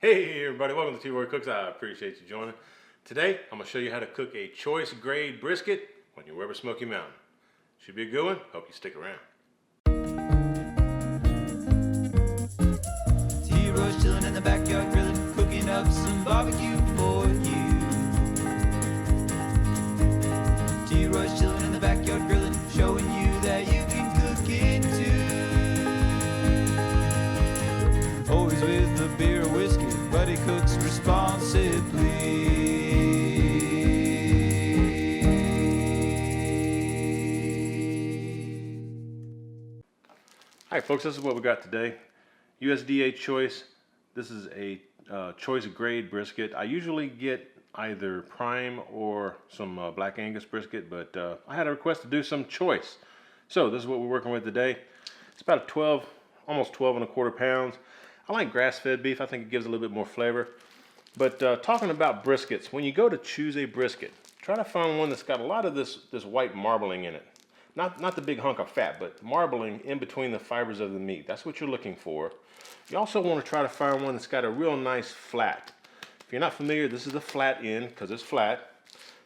Hey everybody, welcome to T-Word Cooks. I appreciate you joining. Today, I'm going to show you how to cook a choice grade brisket on your Weber Smoky Mountain. Should be a good one. Hope you stick around. T-Roy's chilling in the backyard grilling, cooking up some barbecue for you. T-Roy's chilling in the backyard grilling, showing you that you can cook it too. Always with a beer or whiskey, but he cooks responsibly. Alright folks, this is what we got today. USDA choice. This is a choice grade brisket. I usually get either prime or some Black Angus brisket, but I had a request to do some choice. So this is what we're working with today. It's about 12, almost 12 1/4 pounds. I like grass-fed beef. I think it gives a little bit more flavor. But talking about briskets, when you go to choose a brisket, try to find one that's got a lot of this white marbling in it. Not the big hunk of fat, but marbling in between the fibers of the meat. That's what you're looking for. You also want to try to find one that's got a real nice flat. If you're not familiar, this is the flat end because it's flat.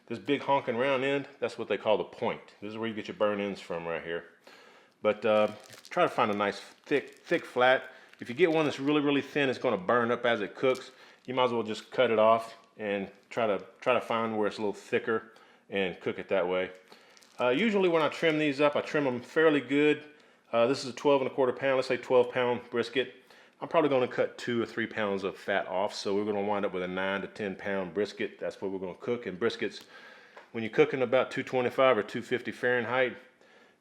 This big honking round end, that's what they call the point. This is where you get your burn ends from right here. But try to find a nice thick flat. If you get one that's really thin, it's going to burn up as it cooks. You might as well just cut it off and try to find where it's a little thicker and cook it that way. Usually when I trim these up, I trim them fairly good. This is a 12 1/4 pound, let's say 12-pound brisket. I'm probably going to cut 2 or 3 pounds of fat off, so we're going to wind up with a 9 to 10 pound brisket. That's what we're going to cook. And briskets, when you're cooking about 225 or 250 Fahrenheit,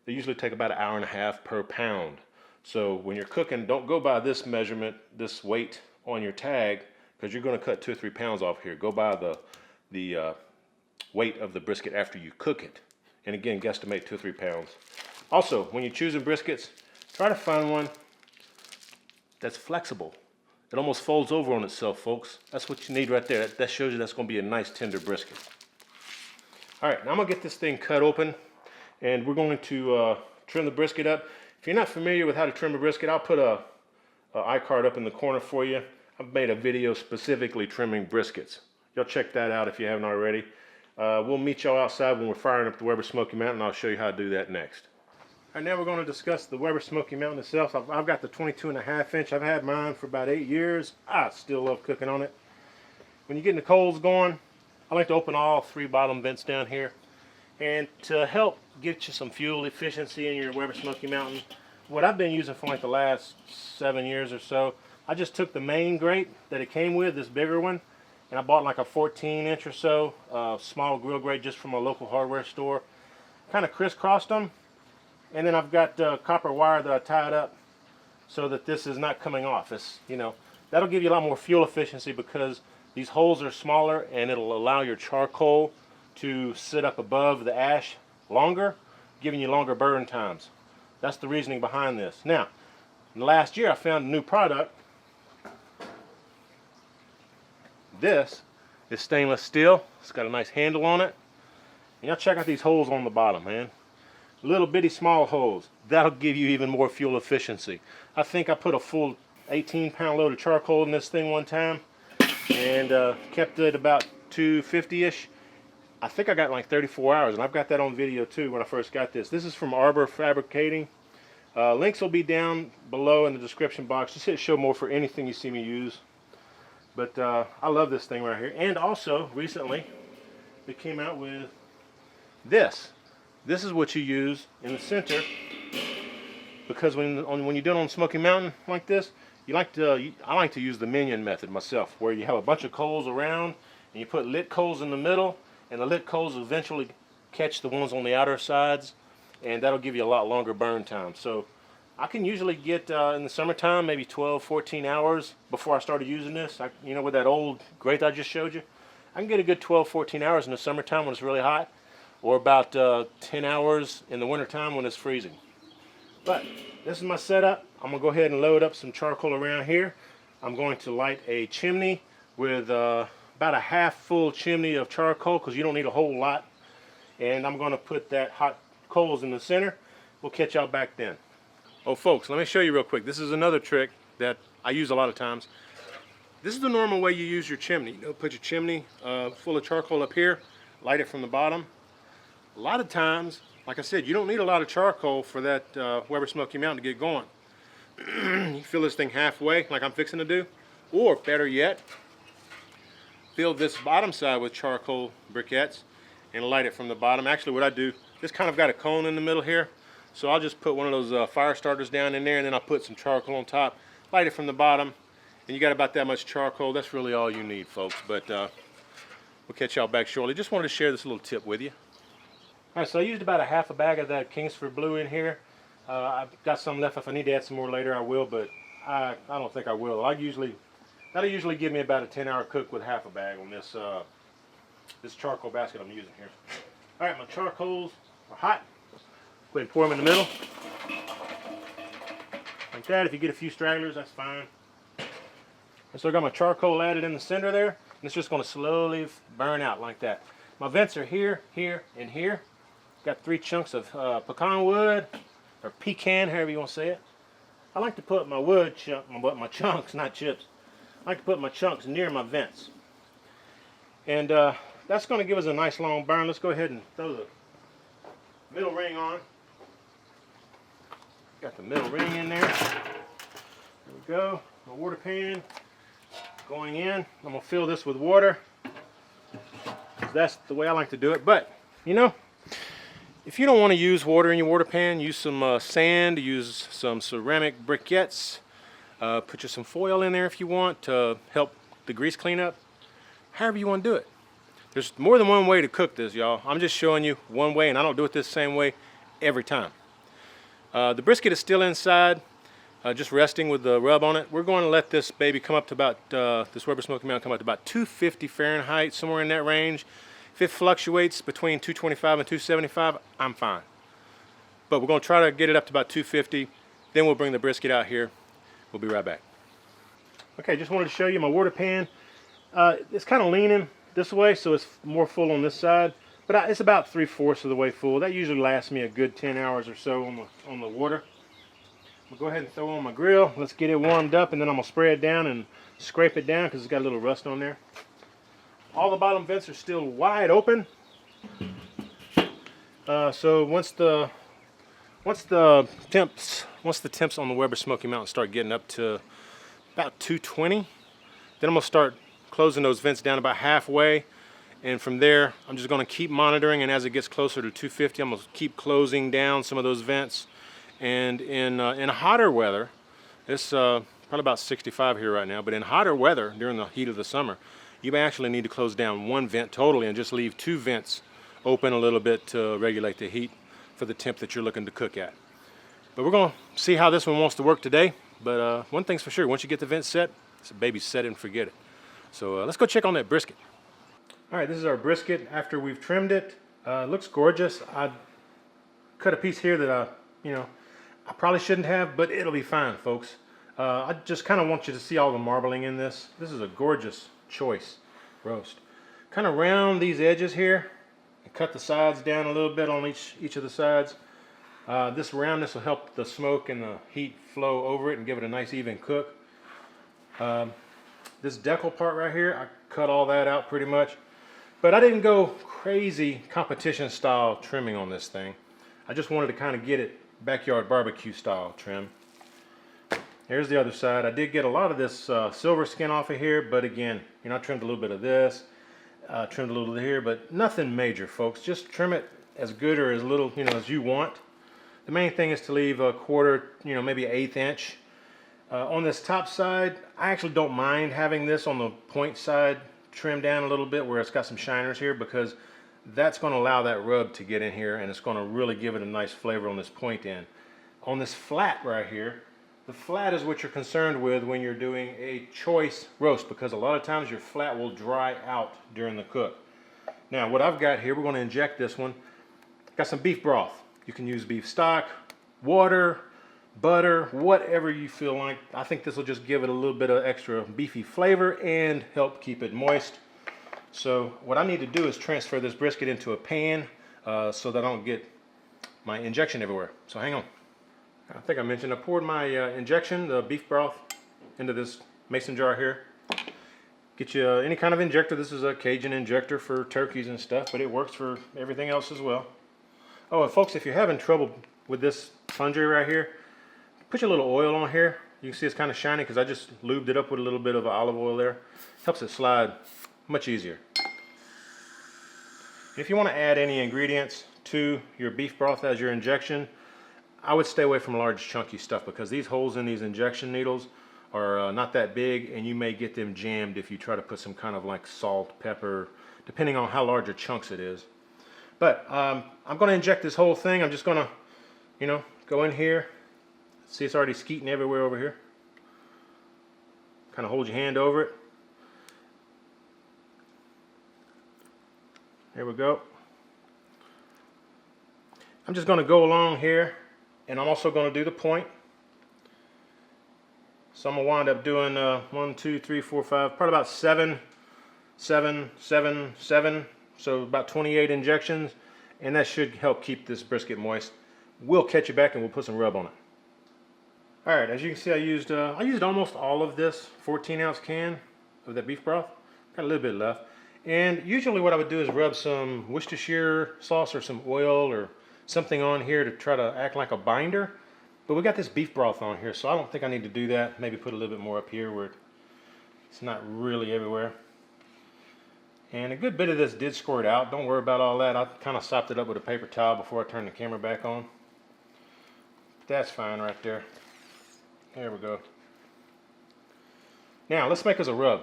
they usually take about 1.5 hours per pound. So when you're cooking, don't go by this measurement, this weight on your tag, because you're going to cut 2 or 3 pounds off here. Go by the weight of the brisket after you cook it. And again, guesstimate 2 or 3 pounds. Also, when you're choosing briskets, try to find one that's flexible. It almost folds over on itself, folks. That's what you need right there. That shows you that's going to be a nice tender brisket. All right, now I'm going to get this thing cut open, and we're going to trim the brisket up. If you're not familiar with how to trim a brisket, I'll put a iCard up in the corner for you. I've made a video specifically trimming briskets. Y'all check that out if you haven't already. We'll meet y'all outside when we're firing up the Weber Smoky Mountain. I'll show you how to do that next. All right, now we're going to discuss the Weber Smoky Mountain itself. I've got the 22.5 inch. I've had mine for about 8 years. I still love cooking on it. When you're getting the coals going, I like to open all 3 bottom vents down here. And to help get you some fuel efficiency in your Weber Smoky Mountain, what I've been using for like the last 7 years or so, I just took the main grate that it came with, this bigger one, and I bought like a 14-inch or so small grill grate just from a local hardware store. Kind of crisscrossed them, and then I've got copper wire that I tied up so that this is not coming off. It's, you know, that'll give you a lot more fuel efficiency because these holes are smaller, and it'll allow your charcoal to sit up above the ash longer, giving you longer burn times. That's the reasoning behind this. Now, in the last year I found a new product. This is stainless steel. It's got a nice handle on it. And y'all check out these holes on the bottom, man. Little bitty small holes. That'll give you even more fuel efficiency. I think I put a full 18-pound load of charcoal in this thing one time and kept it about 250-ish. I think I got like 34 hours, and I've got that on video too when I first got this. This is from Arbor Fabricating. Links will be down below in the description box. Just hit show more for anything you see me use. But I love this thing right here. And also, recently, they came out with this. This is what you use in the center, because when you're doing on Smoky Mountain like this, I like to use the Minion method myself, where you have a bunch of coals around, and you put lit coals in the middle, and the lit coals eventually catch the ones on the outer sides, and that'll give you a lot longer burn time. So I can usually get, in the summertime, maybe 12, 14 hours before I started using this. You know, with that old grate I just showed you, I can get a good 12, 14 hours in the summertime when it's really hot, or about 10 hours in the wintertime when it's freezing. But this is my setup. I'm going to go ahead and load up some charcoal around here. I'm going to light a chimney with about a half full chimney of charcoal, because you don't need a whole lot. And I'm going to put that hot coals in the center. We'll catch y'all back then. Oh folks, let me show you real quick. This is another trick that I use a lot of times. This is the normal way you use your chimney. You know, put your chimney full of charcoal up here, light it from the bottom. A lot of times, like I said, you don't need a lot of charcoal for that Weber Smoky Mountain to get going. You fill this thing halfway, like I'm fixing to do, or better yet, fill this bottom side with charcoal briquettes and light it from the bottom. Actually, what I do, this kind of got a cone in the middle here, so I'll just put one of those fire starters down in there, and then I'll put some charcoal on top, light it from the bottom, and you got about that much charcoal. That's really all you need, folks. But we'll catch y'all back shortly. Just wanted to share this little tip with you. All right, so I used about a half a bag of that Kingsford Blue in here. I've got some left. If I need to add some more later, I will, but I don't think I will. That'll usually give me about a 10-hour cook with half a bag on this this charcoal basket I'm using here. All right, my charcoals are hot. Go ahead and pour them in the middle. Like that. If you get a few stragglers, that's fine. And so I got my charcoal added in the center there, and it's just going to slowly burn out like that. My vents are here, here, and here. Got 3 chunks of pecan wood, or pecan, however you want to say it. I like to put my wood my chunks, not chips. I like to put my chunks near my vents. And that's going to give us a nice long burn. Let's go ahead and throw the middle ring on. Got the middle ring in there. There we go. My water pan going in. I'm going to fill this with water. That's the way I like to do it. But, you know, if you don't want to use water in your water pan, use some sand, use some ceramic briquettes, put some foil in there if you want to help the grease clean up. However you want to do it. There's more than one way to cook this, y'all. I'm just showing you one way, and I don't do it this same way every time. The brisket is still inside, just resting with the rub on it. We're going to let this baby come up to about, this Weber Smoky Mountain come up to about 250 Fahrenheit, somewhere in that range. If it fluctuates between 225 and 275, I'm fine. But we're going to try to get it up to about 250. Then we'll bring the brisket out here. We'll be right back. Okay, just wanted to show you my water pan. It's kind of leaning this way, so it's more full on this side. But it's about 3/4 of the way full. That usually lasts me a good 10 hours or so on the water. I'll go ahead and throw on my grill. Let's get it warmed up, and then I'm going to spray it down and scrape it down because it's got a little rust on there. All the bottom vents are still wide open. So once the temps on the Weber Smoky Mountain start getting up to about 220, then I'm going to start closing those vents down about halfway. And from there, I'm just going to keep monitoring, and as it gets closer to 250, I'm going to keep closing down some of those vents. And in hotter weather, it's probably about 65 here right now, but in hotter weather during the heat of the summer, you may actually need to close down one vent totally and just leave 2 vents open a little bit to regulate the heat for the temp that you're looking to cook at. But we're going to see how this one wants to work today. But one thing's for sure, once you get the vent set, it's a baby set it and forget it. So let's go check on that brisket. All right, this is our brisket after we've trimmed it. It looks gorgeous. I cut a piece here that I probably shouldn't have, but it'll be fine, folks. I just kind of want you to see all the marbling in this. This is a gorgeous choice roast. Kind of round these edges here and cut the sides down a little bit on each of the sides. This roundness will help the smoke and the heat flow over it and give it a nice even cook. This decal part right here, I cut all that out pretty much. But I didn't go crazy competition style trimming on this thing. I just wanted to kind of get it backyard barbecue style trim. Here's the other side. I did get a lot of this silver skin off of here, but again, I trimmed a little bit of this, trimmed a little bit here, but nothing major, folks. Just trim it as good or as little, as you want. The main thing is to leave a quarter, maybe 1/8 inch. On this top side, I actually don't mind having this on the point side trimmed down a little bit where it's got some shiners here, because that's going to allow that rub to get in here, and it's going to really give it a nice flavor on this point end. On this flat right here, the flat is what you're concerned with when you're doing a choice roast, because a lot of times your flat will dry out during the cook. Now what I've got here, we're going to inject this one. Got some beef broth. You can use beef stock, water, butter, whatever you feel like. I think this will just give it a little bit of extra beefy flavor and help keep it moist. So what I need to do is transfer this brisket into a pan so that I don't get my injection everywhere. So hang on. I think I mentioned I poured my injection, the beef broth, into this mason jar here. Get you any kind of injector. This is a Cajun injector for turkeys and stuff, but it works for everything else as well. Oh, and folks, if you're having trouble with this plunger right here, put your little oil on here. You can see it's kind of shiny because I just lubed it up with a little bit of olive oil there. Helps it slide much easier. If you want to add any ingredients to your beef broth as your injection, I would stay away from large chunky stuff because these holes in these injection needles are not that big, and you may get them jammed if you try to put some kind of like salt, pepper, depending on how large a chunks it is. But I'm going to inject this whole thing. I'm just going to, you know, go in here. See, it's already skeeting everywhere over here. Kind of hold your hand over it. There we go. I'm just going to go along here, and I'm also going to do the point. So I'm going to wind up doing 1, 2, 3, 4, 5, probably about 7, 7, 7, 7. So about 28 injections, and that should help keep this brisket moist. We'll catch you back and we'll put some rub on it. All right, as you can see, I used almost all of this 14-ounce can of that beef broth. Got a little bit left. And usually what I would do is rub some Worcestershire sauce or some oil or something on here to try to act like a binder. But we got this beef broth on here, so I don't think I need to do that. Maybe put a little bit more up here where it's not really everywhere. And a good bit of this did squirt out. Don't worry about all that. I kind of sopped it up with a paper towel before I turned the camera back on. That's fine right there. There we go. Now let's make us a rub.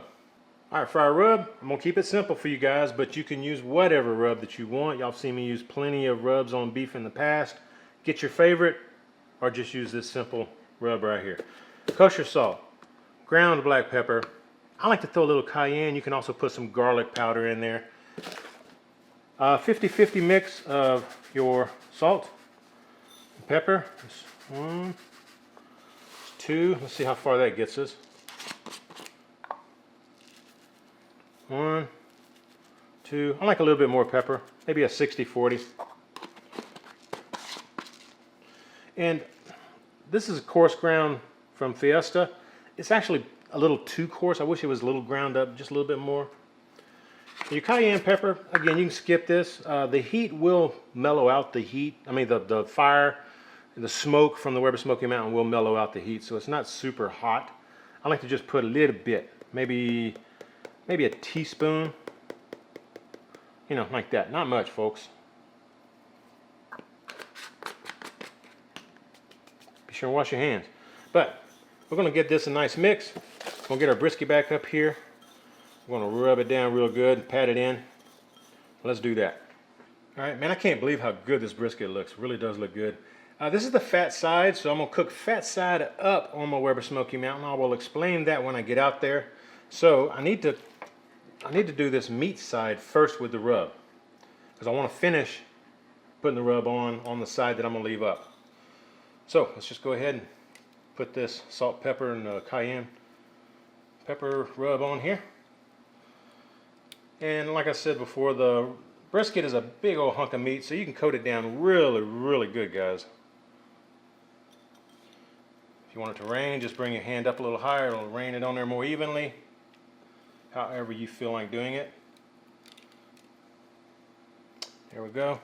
All right, for our rub, I'm gonna keep it simple for you guys, but you can use whatever rub that you want. Y'all seen me use plenty of rubs on beef in the past. Get your favorite, or just use this simple rub right here. Kosher salt, ground black pepper. I like to throw a little cayenne. You can also put some garlic powder in there. 50-50 mix of your salt and pepper. That's 1, 2. Let's see how far that gets us. 1, 2. I like a little bit more pepper. Maybe a 60-40. And this is coarse ground from Fiesta. It's actually a little too coarse. I wish it was a little ground up, just a little bit more. Your cayenne pepper, again, you can skip this. The heat will mellow out the heat. I mean, the fire, the smoke from the Weber Smoky Mountain will mellow out the heat, so it's not super hot. I like to just put a little bit, maybe a teaspoon, you know, like that. Not much, folks. Be sure and wash your hands. But we're going to get this a nice mix. We're going to get our brisket back up here. We're going to rub it down real good and pat it in. Let's do that. All right, man, I can't believe how good this brisket looks. It really does look good. This is the fat side, so I'm going to cook fat side up on my Weber Smoky Mountain. I will explain that when I get out there. So I need to do this meat side first with the rub, because I want to finish putting the rub on the side that I'm going to leave up. So let's just go ahead and put this salt, pepper, and cayenne pepper rub on here. And like I said before, the brisket is a big old hunk of meat, so you can coat it down really, really good, guys. If you want it to rain, just bring your hand up a little higher. It'll rain it on there more evenly, however you feel like doing it. There we go.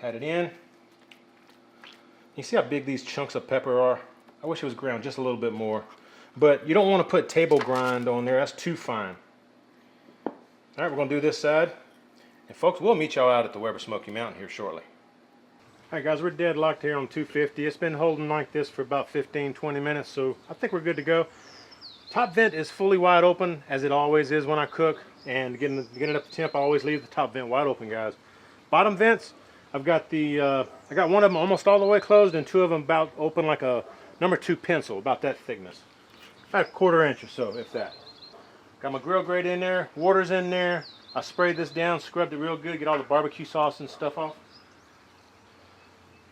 Pat it in. You see how big these chunks of pepper are? I wish it was ground just a little bit more. But you don't want to put table grind on there. That's too fine. All right, we're going to do this side. And folks, we'll meet y'all out at the Weber Smoky Mountain here shortly. All right, guys, we're deadlocked here on 250. It's been holding like this for about 15-20 minutes, so I think we're good to go. Top vent is fully wide open, as it always is when I cook. And getting it up to temp, I always leave the top vent wide open, guys. Bottom vents, I've got I got one of them almost all the way closed, and 2 of them about open like a number 2 pencil, about that thickness. About a 1/4 inch or so, if that. Got my grill grate in there, water's in there. I sprayed this down, scrubbed it real good, get all the barbecue sauce and stuff off.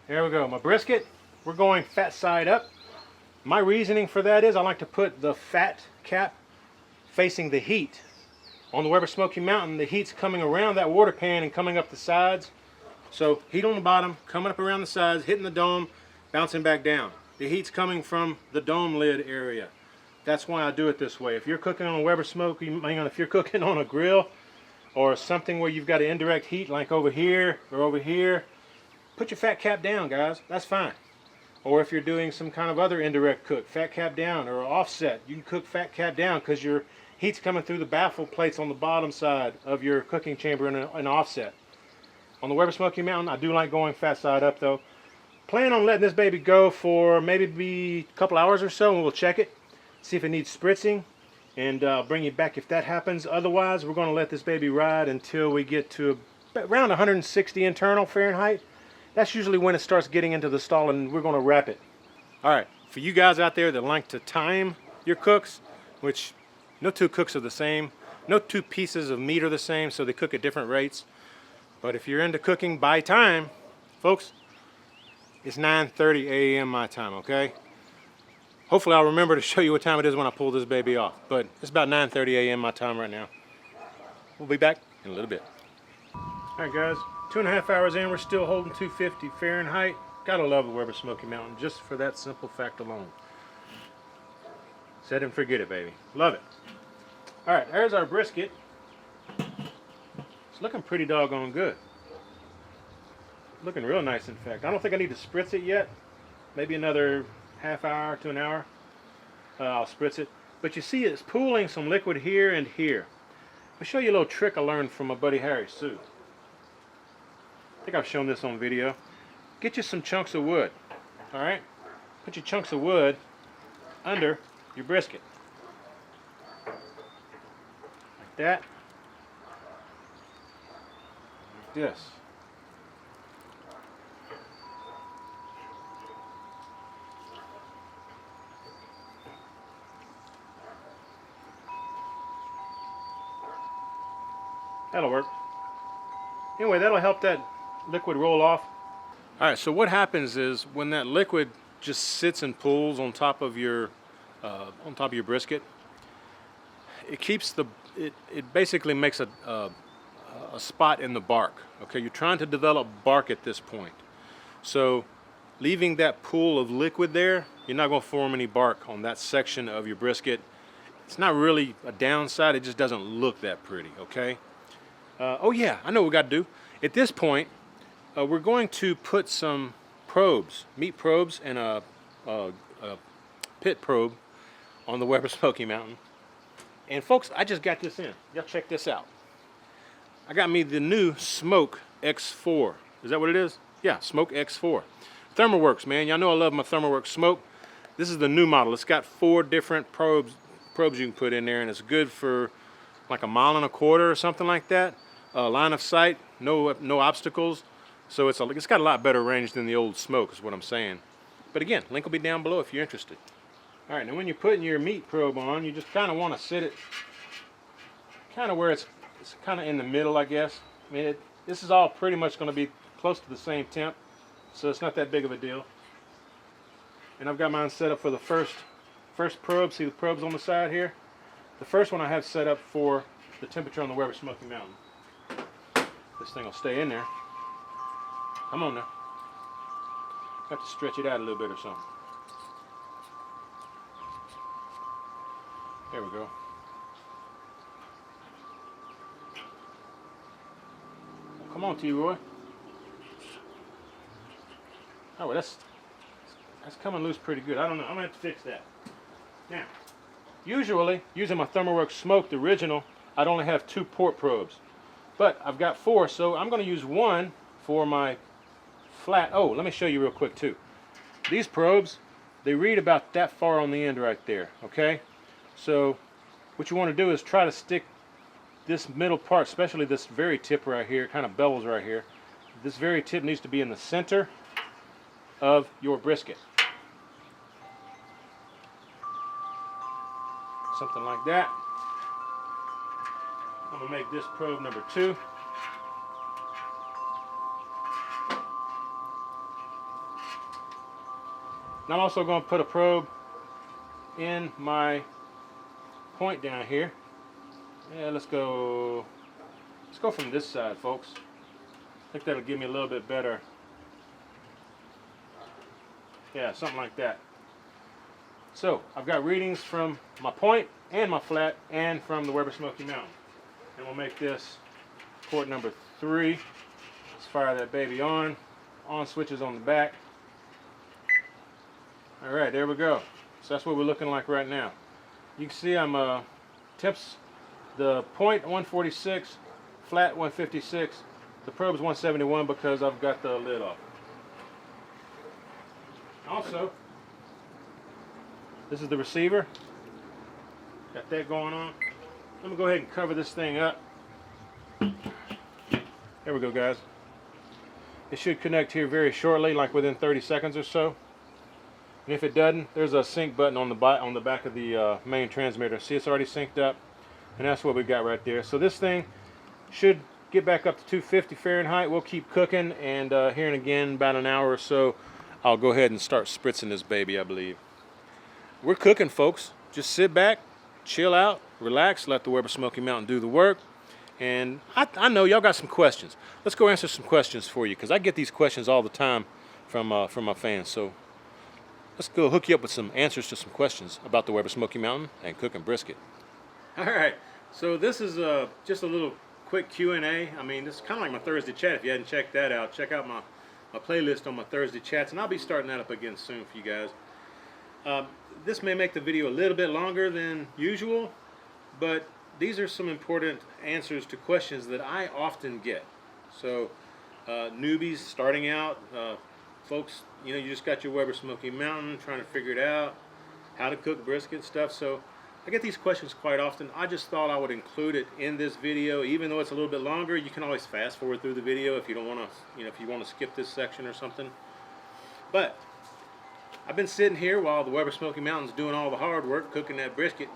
There we go, my brisket. We're going fat side up. My reasoning for that is I like to put the fat cap facing the heat. On the Weber Smoky Mountain, the heat's coming around that water pan and coming up the sides. So heat on the bottom, coming up around the sides, hitting the dome, bouncing back down. The heat's coming from the dome lid area. That's why I do it this way. If you're cooking on a Weber Smokey, if you're cooking on a grill or something where you've got an indirect heat like over here or over here, put your fat cap down, guys. That's fine. Or if you're doing some kind of other indirect cook, fat cap down or offset, you can cook fat cap down because your heat's coming through the baffle plates on the bottom side of your cooking chamber in an offset. On the Weber Smoky Mountain, I do like going fat side up though. Plan on letting this baby go for maybe a couple hours or so, and we'll check it, see if it needs spritzing, and bring it back if that happens. Otherwise, we're going to let this baby ride until we get to around 160 internal Fahrenheit. That's usually when it starts getting into the stall, and we're going to wrap it. All right, for you guys out there that like to time your cooks, which no two cooks are the same, no two pieces of meat are the same, so they cook at different rates. But if you're into cooking by time, folks, it's 9:30 a.m. my time, okay? Hopefully I'll remember to show you what time it is when I pull this baby off. But it's about 9:30 a.m. my time right now. We'll be back in a little bit. All right, guys. 2.5 hours in, we're still holding 250 Fahrenheit. Gotta love the Weber Smoky Mountain just for that simple fact alone. Set and forget it, baby. Love it. All right, there's our brisket. It's looking pretty doggone good. Looking real nice, in fact. I don't think I need to spritz it yet. Maybe another half hour to an hour. I'll spritz it. But you see it's pooling some liquid here and here. I'll show you a little trick I learned from my buddy Harry Sue. I think I've shown this on video. Get you some chunks of wood. Alright? Put your chunks of wood under your brisket. Like that. Like this. That'll work. Anyway, that'll help that liquid roll off. All right, so what happens is when that liquid just sits and pools on top of your brisket, it keeps it basically makes a spot in the bark. Okay, you're trying to develop bark at this point. So leaving that pool of liquid there, you're not going to form any bark on that section of your brisket. It's not really a downside, it just doesn't look that pretty, okay? Oh yeah, I know what we got to do. At this point, we're going to put some probes, meat probes, and a pit probe on the Weber Smoky Mountain. And folks, I just got this in. Y'all check this out. I got me the new Smoke X4. Is that what it is? Yeah, Smoke X4. ThermalWorks, man. Y'all know I love my ThermalWorks smoke. This is the new model. It's got 4 different probes you can put in there, and it's good for like 1.25 miles or something like that. Line of sight, no obstacles. So it's got a lot better range than the old Smoke, is what I'm saying. But again, link will be down below if you're interested. All right, now when you're putting your meat probe on, you just kind of want to sit it kind of where it's kind of in the middle, I guess. I mean, this is all pretty much going to be close to the same temp, so it's not that big of a deal. And I've got mine set up for the first probe. See the probes on the side here? The first one I have set up for the temperature on the Weber Smoky Mountain. This thing will stay in there. Come on now. Have to stretch it out a little bit or something. There we go. Come on, T-Roy. Oh, well, that's coming loose pretty good. I don't know. I'm going to have to fix that. Now, usually, using my ThermalWorks Smoke, the original, I'd only have 2 port probes. But I've got 4, so I'm going to use 1 for my flat. Oh, let me show you real quick, too. These probes, they read about that far on the end right there, okay? So what you want to do is try to stick this middle part, especially this very tip right here, it kind of bevels right here. This very tip needs to be in the center of your brisket. Something like that. I'm going to make this probe number 2. And I'm also going to put a probe in my point down here. Yeah, let's go from this side, folks. I think that'll give me a little bit better. Yeah, something like that. So I've got readings from my point and my flat and from the Weber Smoky Mountain. And we'll make this port number 3. Let's fire that baby on. On switches on the back. Alright, there we go. So that's what we're looking like right now. You can see I'm temps the point 146, flat 156, the probe's 171 because I've got the lid off. Also, this is the receiver. Got that going on. Let me go ahead and cover this thing up. There we go, guys. It should connect here very shortly, like within 30 seconds or so. And if it doesn't, there's a sync button on the back of the main transmitter. See, it's already synced up, and that's what we got right there. So this thing should get back up to 250 Fahrenheit. We'll keep cooking, and here and again, about an hour or so, I'll go ahead and start spritzing this baby, I believe. We're cooking, folks. Just sit back, chill out, relax, let the Weber Smoky Mountain do the work. And I know y'all got some questions. Let's go answer some questions for you, because I get these questions all the time from my fans. So let's go hook you up with some answers to some questions about the Weber Smoky Mountain and cooking brisket. All right, so this is just a little quick Q&A. I mean, this is kind of like my Thursday chat. If you hadn't checked that out, check out my playlist on my Thursday chats, and I'll be starting that up again soon for you guys. This may make the video a little bit longer than usual, but these are some important answers to questions that I often get. So newbies starting out, folks, you know, you just got your Weber Smoky Mountain, trying to figure it out, how to cook brisket stuff. So I get these questions quite often. I just thought I would include it in this video, even though it's a little bit longer. You can always fast forward through the video if you don't want to, you know, if you want to skip this section or something. But I've been sitting here while the Weber Smoky Mountain's doing all the hard work cooking that brisket,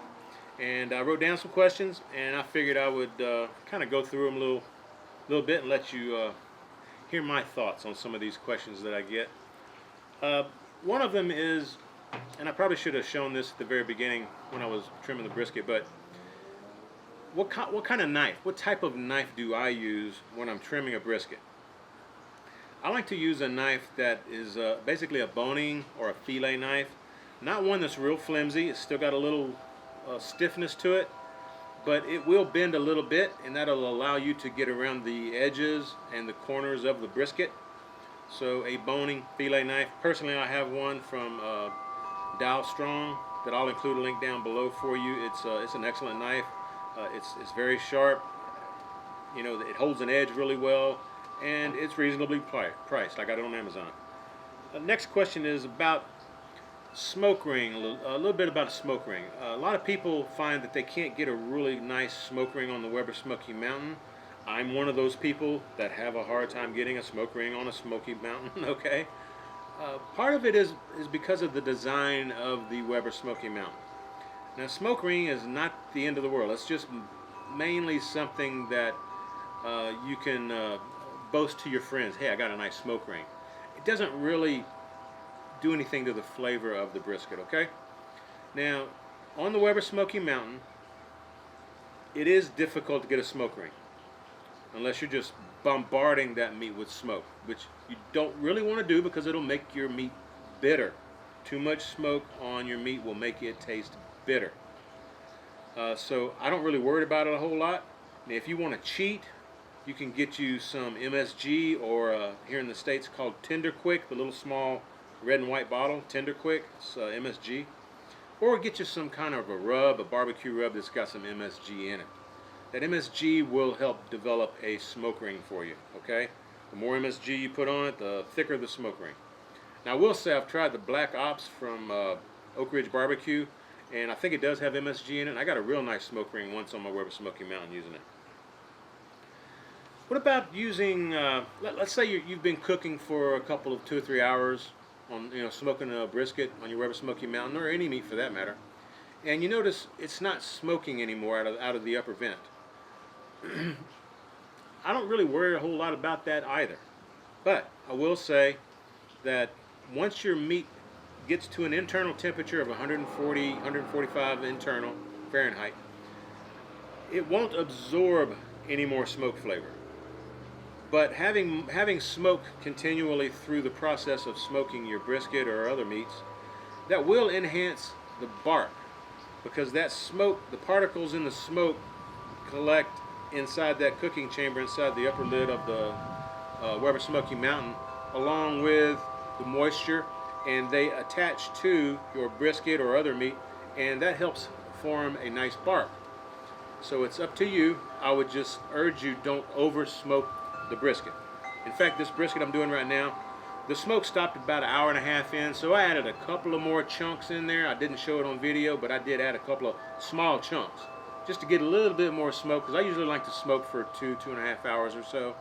and I wrote down some questions, and I figured I would kind of go through them a little bit and let you hear my thoughts on some of these questions that I get. One of them is, and I probably should have shown this at the very beginning when I was trimming the brisket, but what kind of knife, what type of knife do I use when I'm trimming a brisket? I like to use a knife that is basically a boning or a fillet knife. Not one that's real flimsy. It's still got a little stiffness to it, but it will bend a little bit, and that'll allow you to get around the edges and the corners of the brisket. So a boning fillet knife. Personally, I have one from Dalstrong that I'll include a link down below for you. It's an excellent knife. It's very sharp. You know, it holds an edge really well, and it's reasonably priced. I got it on Amazon. The next question is about smoke ring. A little bit about a smoke ring. A lot of people find that they can't get a really nice smoke ring on the Weber Smoky Mountain. I'm one of those people that have a hard time getting a smoke ring on a Smoky Mountain. Okay. Part of it is because of the design of the Weber Smoky Mountain. Now, smoke ring is not the end of the world. It's just mainly something that you can boast to your friends. Hey, I got a nice smoke ring. It doesn't really do anything to the flavor of the brisket, okay? Now, on the Weber Smoky Mountain, it is difficult to get a smoke ring unless you're just bombarding that meat with smoke, which you don't really want to do because it'll make your meat bitter. Too much smoke on your meat will make it taste bitter. So I don't really worry about it a whole lot. Now, if you want to cheat, you can get you some MSG, or here in the States called Tender Quick, the little small red and white bottle, Tender Quick, it's MSG. Or get you some kind of a rub, a barbecue rub that's got some MSG in it. That MSG will help develop a smoke ring for you, okay? The more MSG you put on it, the thicker the smoke ring. Now, I will say I've tried the Black Ops from Oak Ridge Barbecue, and I think it does have MSG in it. I got a real nice smoke ring once on my Weber Smoky Mountain using it. What about using, let's say you've been cooking for a couple of 2 or 3 hours on, you know, smoking a brisket on your Weber Smoky Mountain, or any meat for that matter, and you notice it's not smoking anymore out of the upper vent. I don't really worry a whole lot about that either. But I will say that once your meat gets to an internal temperature of 140, 145 internal Fahrenheit, it won't absorb any more smoke flavor. But having smoke continually through the process of smoking your brisket or other meats, that will enhance the bark, because that smoke, the particles in the smoke collect inside that cooking chamber, inside the upper lid of the Weber Smoky Mountain, along with the moisture, and they attach to your brisket or other meat, and that helps form a nice bark. So it's up to you. I would just urge you, don't over smoke the brisket. In fact, this brisket I'm doing right now, the smoke stopped about an hour and a half in, so I added a couple of more chunks in there. I didn't show it on video, but I did add a couple of small chunks just to get a little bit more smoke, because I usually like to smoke for 2.5 hours or so,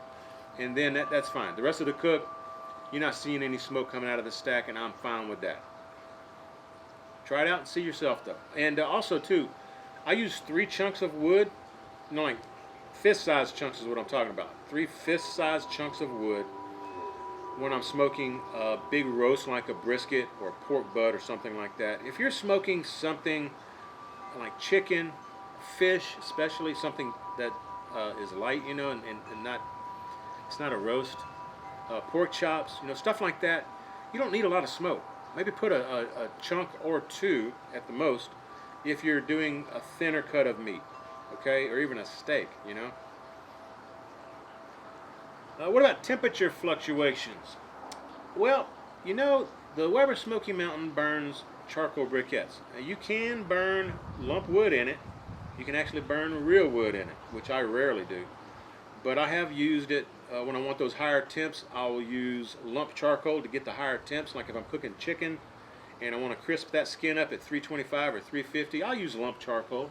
and then that's fine. The rest of the cook, you're not seeing any smoke coming out of the stack, and I'm fine with that. Try it out and see yourself, though. And also, too, I use 3 chunks of wood, like fist-sized chunks is what I'm talking about. 3 fist-sized chunks of wood when I'm smoking a big roast like a brisket or pork butt or something like that. If you're smoking something like chicken, fish, especially something that is light, you know, and not, it's not a roast, pork chops, you know, stuff like that, you don't need a lot of smoke. Maybe put a chunk or 2 at the most if you're doing a thinner cut of meat, okay, or even a steak, you know. What about temperature fluctuations? Well, you know, the Weber Smoky Mountain burns charcoal briquettes. Now, you can burn lump wood in it. You can actually burn real wood in it, which I rarely do. But I have used it when I want those higher temps. I will use lump charcoal to get the higher temps. Like if I'm cooking chicken and I want to crisp that skin up at 325 or 350, I'll use lump charcoal.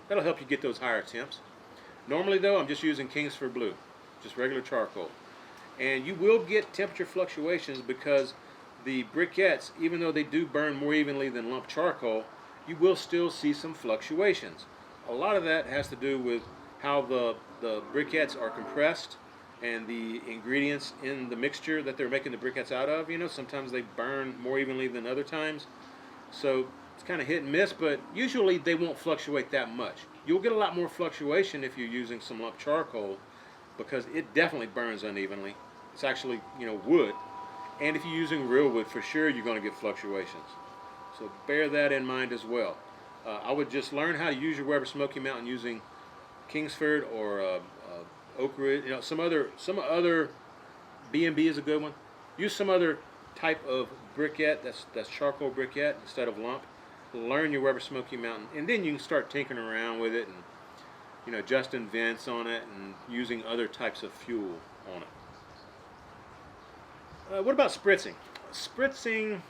That'll help you get those higher temps. Normally, though, I'm just using Kingsford Blue, just regular charcoal. And you will get temperature fluctuations because the briquettes, even though they do burn more evenly than lump charcoal, you will still see some fluctuations. A lot of that has to do with how the briquettes are compressed and the ingredients in the mixture that they're making the briquettes out of. You know, sometimes they burn more evenly than other times. So it's kind of hit and miss, but usually they won't fluctuate that much. You'll get a lot more fluctuation if you're using some lump charcoal, because it definitely burns unevenly. It's actually, you know, wood. And if you're using real wood, for sure you're going to get fluctuations. So bear that in mind as well. I would just learn how to use your Weber Smoky Mountain using Kingsford or Oak Ridge. You know, some other B&B is a good one. Use some other type of briquette that's charcoal briquette instead of lump. Learn your Weber Smoky Mountain, and then you can start tinkering around with it and, you know, adjusting vents on it and using other types of fuel on it. What about spritzing? Spritzing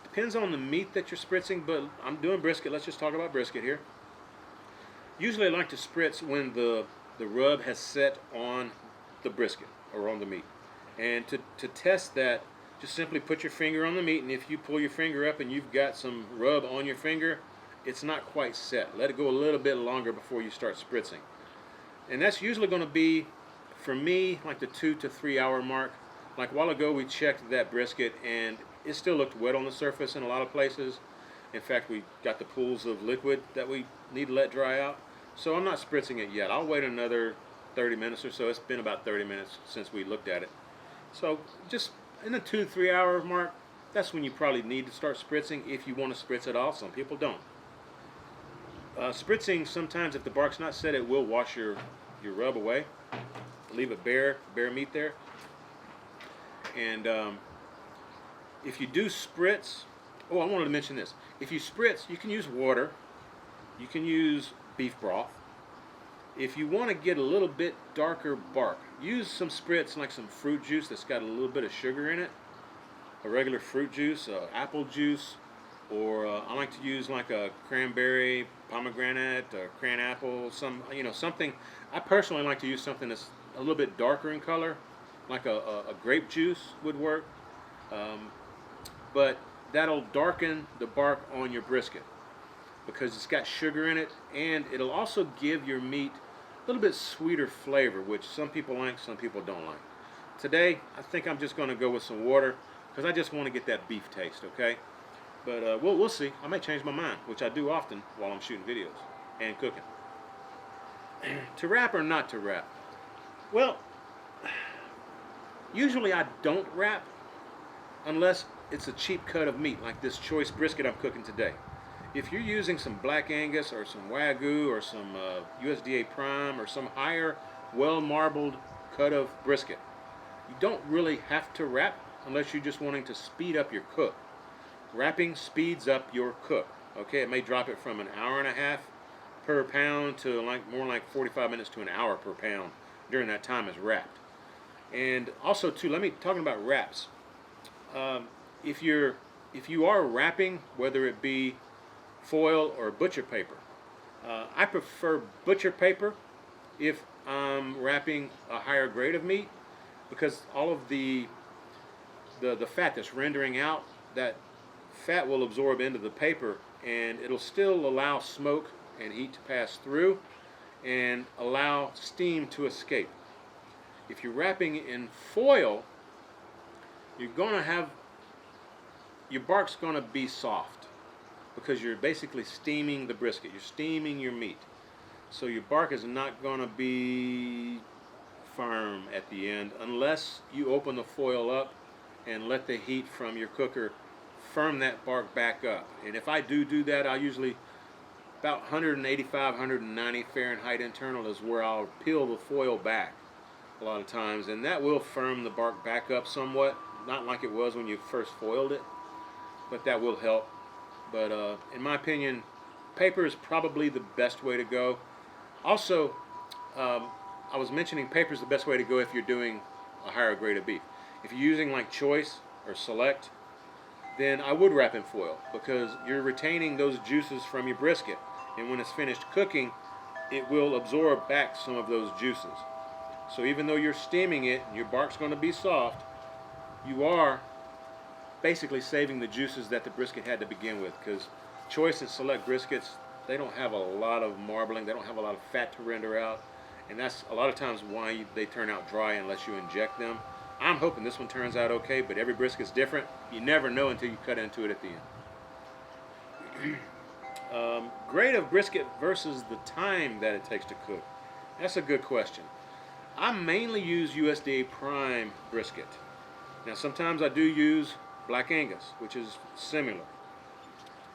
depends on the meat that you're spritzing, but I'm doing brisket. Let's just talk about brisket here. Usually I like to spritz when the rub has set on the brisket or on the meat. And to test that, just simply put your finger on the meat, and if you pull your finger up and you've got some rub on your finger, it's not quite set. Let it go a little bit longer before you start spritzing. And that's usually going to be, for me, like the 2 to 3 hour mark. Like a while ago we checked that brisket and it still looked wet on the surface in a lot of places. In fact, we got the pools of liquid that we need to let dry out. So I'm not spritzing it yet. I'll wait another 30 minutes or so. It's been about 30 minutes since we looked at it. So just in the 2 to 3 hour mark, that's when you probably need to start spritzing if you want to spritz at all. Some people don't. Spritzing, sometimes if the bark's not set, it will wash your rub away. Leave it bare meat there. And if you do spritz, oh, I wanted to mention this. If you spritz, you can use water. You can use beef broth. If you want to get a little bit darker bark, use some spritz, like some fruit juice that's got a little bit of sugar in it. A regular fruit juice, apple juice, or I like to use like a cranberry, pomegranate, or cran apple, something. I personally like to use something that's a little bit darker in color, like a grape juice would work. But that'll darken the bark on your brisket because it's got sugar in it, and it'll also give your meat a little bit sweeter flavor, which some people like, some people don't like. Today, I think I'm just going to go with some water because I just want to get that beef taste, okay? But we'll see. I may change my mind, which I do often while I'm shooting videos and cooking. To wrap or not to wrap? Well, usually I don't wrap unless it's a cheap cut of meat, like this choice brisket I'm cooking today. If you're using some Black Angus or some Wagyu or some USDA Prime or some higher, well-marbled cut of brisket, you don't really have to wrap unless you're just wanting to speed up your cook. Wrapping speeds up your cook. Okay, it may drop it from an hour and a half per pound to more like 45 minutes to an hour per pound during that time it's wrapped. And also too, talking about wraps. If you are wrapping, whether it be foil or butcher paper, I prefer butcher paper if I'm wrapping a higher grade of meat, because all of the fat that's rendering out, that fat will absorb into the paper, and it'll still allow smoke and heat to pass through and allow steam to escape. If you're wrapping in foil, you're going to have, your bark's going to be soft because you're basically steaming the brisket. You're steaming your meat. So your bark is not going to be firm at the end unless you open the foil up and let the heat from your cooker firm that bark back up. And if I do that, I'll usually, about 185, 190 Fahrenheit internal is where I'll peel the foil back a lot of times, and that will firm the bark back up somewhat, not like it was when you first foiled it, but that will help. But in my opinion, paper is probably the best way to go. Also, I was mentioning paper is the best way to go if you're doing a higher grade of beef. If you're using like choice or select, then I would wrap in foil, because you're retaining those juices from your brisket, and when it's finished cooking, it will absorb back some of those juices. So even though you're steaming it and your bark's going to be soft, you are basically saving the juices that the brisket had to begin with, because choice and select briskets, they don't have a lot of marbling, they don't have a lot of fat to render out, and that's a lot of times why they turn out dry unless you inject them. I'm hoping this one turns out okay, but every brisket's different. You never know until you cut into it at the end. Grade of brisket versus the time that it takes to cook. That's a good question. I mainly use USDA Prime brisket. Now sometimes I do use Black Angus, which is similar.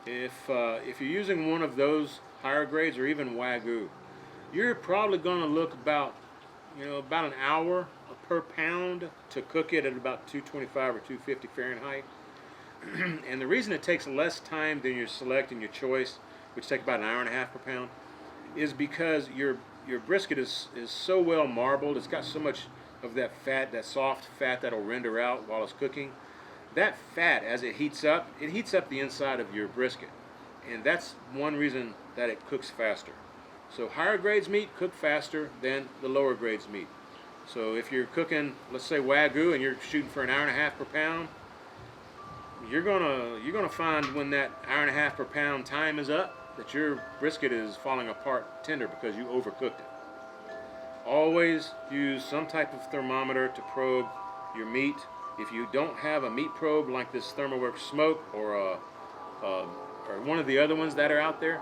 If you're using one of those higher grades or even Wagyu, you're probably going to look about an hour per pound to cook it at about 225 or 250 Fahrenheit. And the reason it takes less time than your select and your choice, which take about an hour and a half per pound, is because your brisket is so well marbled. It's got so much of that fat, that soft fat that'll render out while it's cooking. That fat, as it heats up the inside of your brisket, and that's one reason that it cooks faster. So higher grades meat cook faster than the lower grades meat. So if you're cooking, let's say Wagyu, and you're shooting for an hour and a half per pound, you're gonna find when that hour and a half per pound time is up that your brisket is falling apart tender because you overcooked it. Always use some type of thermometer to probe your meat. If you don't have a meat probe like this ThermoWorks Smoke or one of the other ones that are out there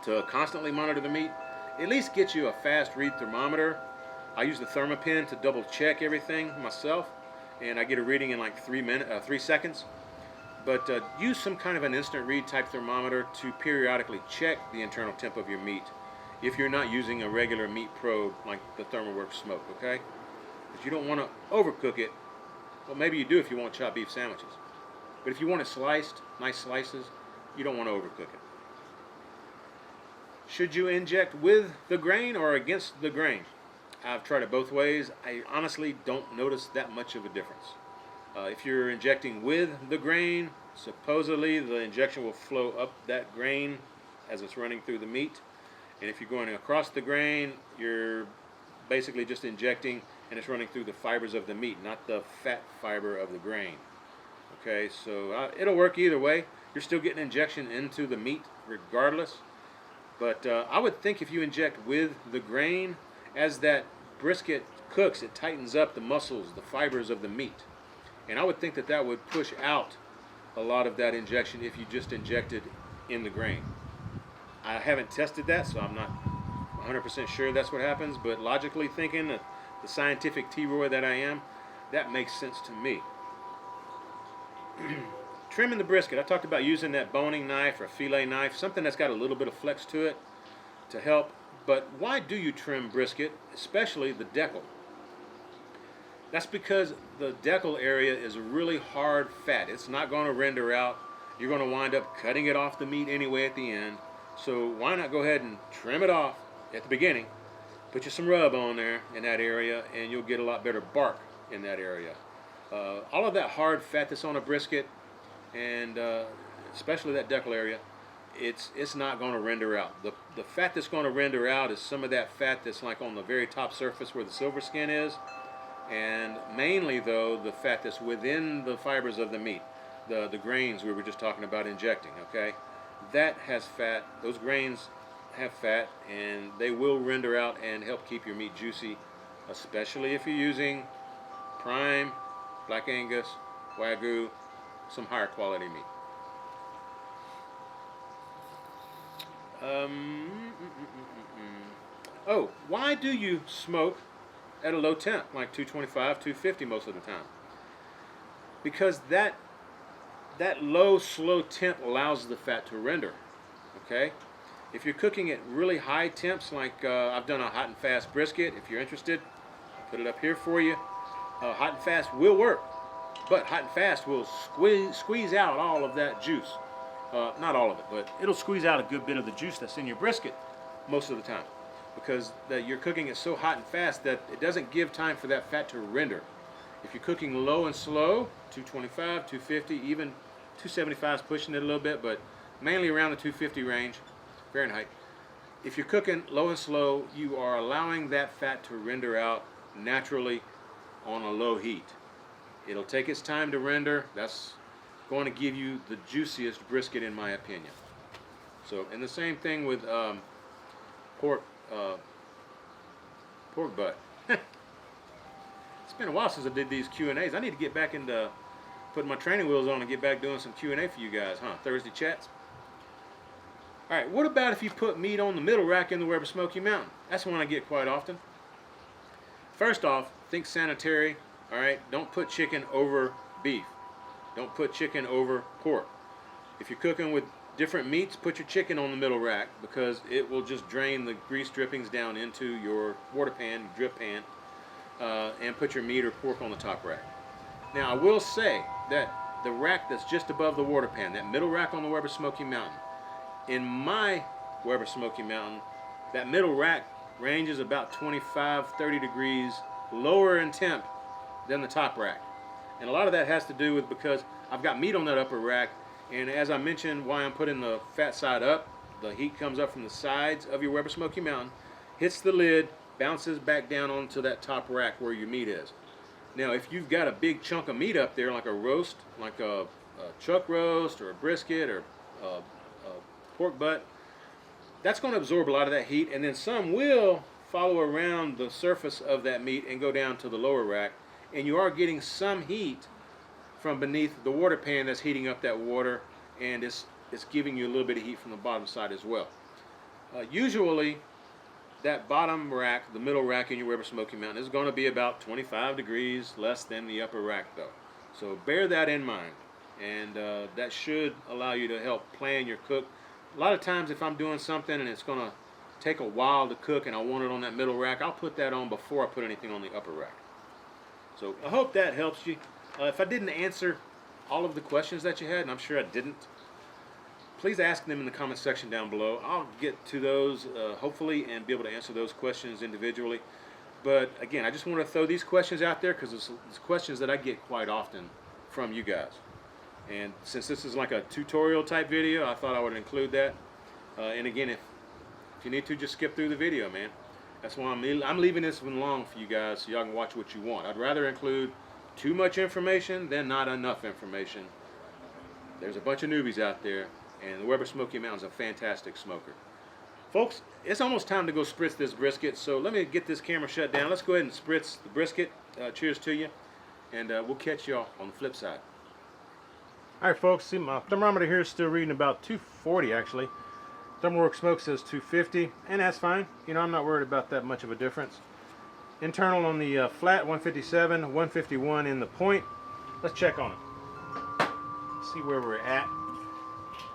to constantly monitor the meat, at least get you a fast read thermometer. I use the Thermopin to double check everything myself, and I get a reading in like 3 seconds. But use some kind of an instant read type thermometer to periodically check the internal temp of your meat if you're not using a regular meat probe like the ThermoWorks Smoke, okay? But you don't want to overcook it. Well, maybe you do if you want chopped beef sandwiches. But if you want it sliced, nice slices, you don't want to overcook it. Should you inject with the grain or against the grain? I've tried it both ways. I honestly don't notice that much of a difference. If you're injecting with the grain, supposedly the injection will flow up that grain as it's running through the meat. And if you're going across the grain, you're basically just injecting and it's running through the fibers of the meat, not the fat fiber of the grain. Okay, so it'll work either way. You're still getting injection into the meat regardless. But I would think if you inject with the grain, as that brisket cooks, it tightens up the muscles, the fibers of the meat. And I would think that that would push out a lot of that injection if you just injected in the grain. I haven't tested that, so I'm not 100% sure that's what happens, but logically thinking, the scientific T-Roy that I am, that makes sense to me. trimming the brisket, I talked about using that boning knife or fillet knife, something that's got a little bit of flex to it to help. But why do you trim brisket, especially the decal? That's because the decal area is really hard fat. It's not going to render out. You're going to wind up cutting it off the meat anyway at the end. So why not go ahead and trim it off at the beginning, put you some rub on there in that area, and you'll get a lot better bark in that area. All of that hard fat that's on a brisket, and especially that decal area, it's not going to render out. The fat that's going to render out is some of that fat that's like on the very top surface where the silver skin is, and mainly though the fat that's within the fibers of the meat, the grains we were just talking about injecting. Okay, that has fat. Those grains have fat, and they will render out and help keep your meat juicy, especially if you're using prime, Black Angus, Wagyu, some higher quality meat. Oh, why do you smoke at a low temp, like 225, 250 most of the time? Because that low, slow temp allows the fat to render. Okay? If you're cooking at really high temps, like I've done a hot and fast brisket, if you're interested, I'll put it up here for you. Hot and fast will work, but hot and fast will squeeze out all of that juice. Not all of it, but it'll squeeze out a good bit of the juice that's in your brisket most of the time, because you're cooking it so hot and fast that it doesn't give time for that fat to render. If you're cooking low and slow, 225, 250, even 275 is pushing it a little bit, but mainly around the 250 range Fahrenheit. If you're cooking low and slow, you are allowing that fat to render out naturally on a low heat. It'll take its time to render. That's going to give you the juiciest brisket in my opinion. So, and the same thing with pork butt. It's been a while since I did these Q&As. I need to get back into putting my training wheels on and get back doing some Q&A for you guys, huh? Thursday chats. All right, what about if you put meat on the middle rack in the Weber Smoky Mountain? That's one I get quite often. First off, think sanitary. All right, don't put chicken over beef. Don't put chicken over pork. If you're cooking with different meats, put your chicken on the middle rack, because it will just drain the grease drippings down into your water pan, drip pan, and put your meat or pork on the top rack. Now, I will say that the rack that's just above the water pan, that middle rack on the Weber Smoky Mountain, in my Weber Smoky Mountain, that middle rack ranges about 25, 30 degrees lower in temp than the top rack. And a lot of that has to do with because I've got meat on that upper rack, and as I mentioned, why I'm putting the fat side up, the heat comes up from the sides of your Weber Smoky Mountain, hits the lid, bounces back down onto that top rack where your meat is. Now, if you've got a big chunk of meat up there, like a roast, like a chuck roast or a brisket or a pork butt, that's going to absorb a lot of that heat, and then some will follow around the surface of that meat and go down to the lower rack, and you are getting some heat from beneath the water pan that's heating up that water, and it's giving you a little bit of heat from the bottom side as well. Usually, that bottom rack, the middle rack in your Weber Smoky Mountain, is going to be about 25 degrees less than the upper rack, though. So bear that in mind, and that should allow you to help plan your cook. A lot of times if I'm doing something and it's going to take a while to cook and I want it on that middle rack, I'll put that on before I put anything on the upper rack. So I hope that helps you. If I didn't answer all of the questions that you had, and I'm sure I didn't, please ask them in the comment section down below. I'll get to those hopefully and be able to answer those questions individually. But again, I just want to throw these questions out there because it's questions that I get quite often from you guys. And since this is like a tutorial type video, I thought I would include that. And again, if you need to, just skip through the video, man. That's why I'm leaving this one long for you guys so y'all can watch what you want. I'd rather include too much information than not enough information. There's a bunch of newbies out there, and the Weber Smoky Mountain's a fantastic smoker. Folks, it's almost time to go spritz this brisket, so let me get this camera shut down. Let's go ahead and spritz the brisket. Cheers to you, and we'll catch y'all on the flip side. Alright folks, see my thermometer here is still reading about 240 actually. Thermalworks Smoke says 250, and that's fine. You know, I'm not worried about that much of a difference. Internal on the flat, 157, 151 in the point. Let's check on it. see where we're at.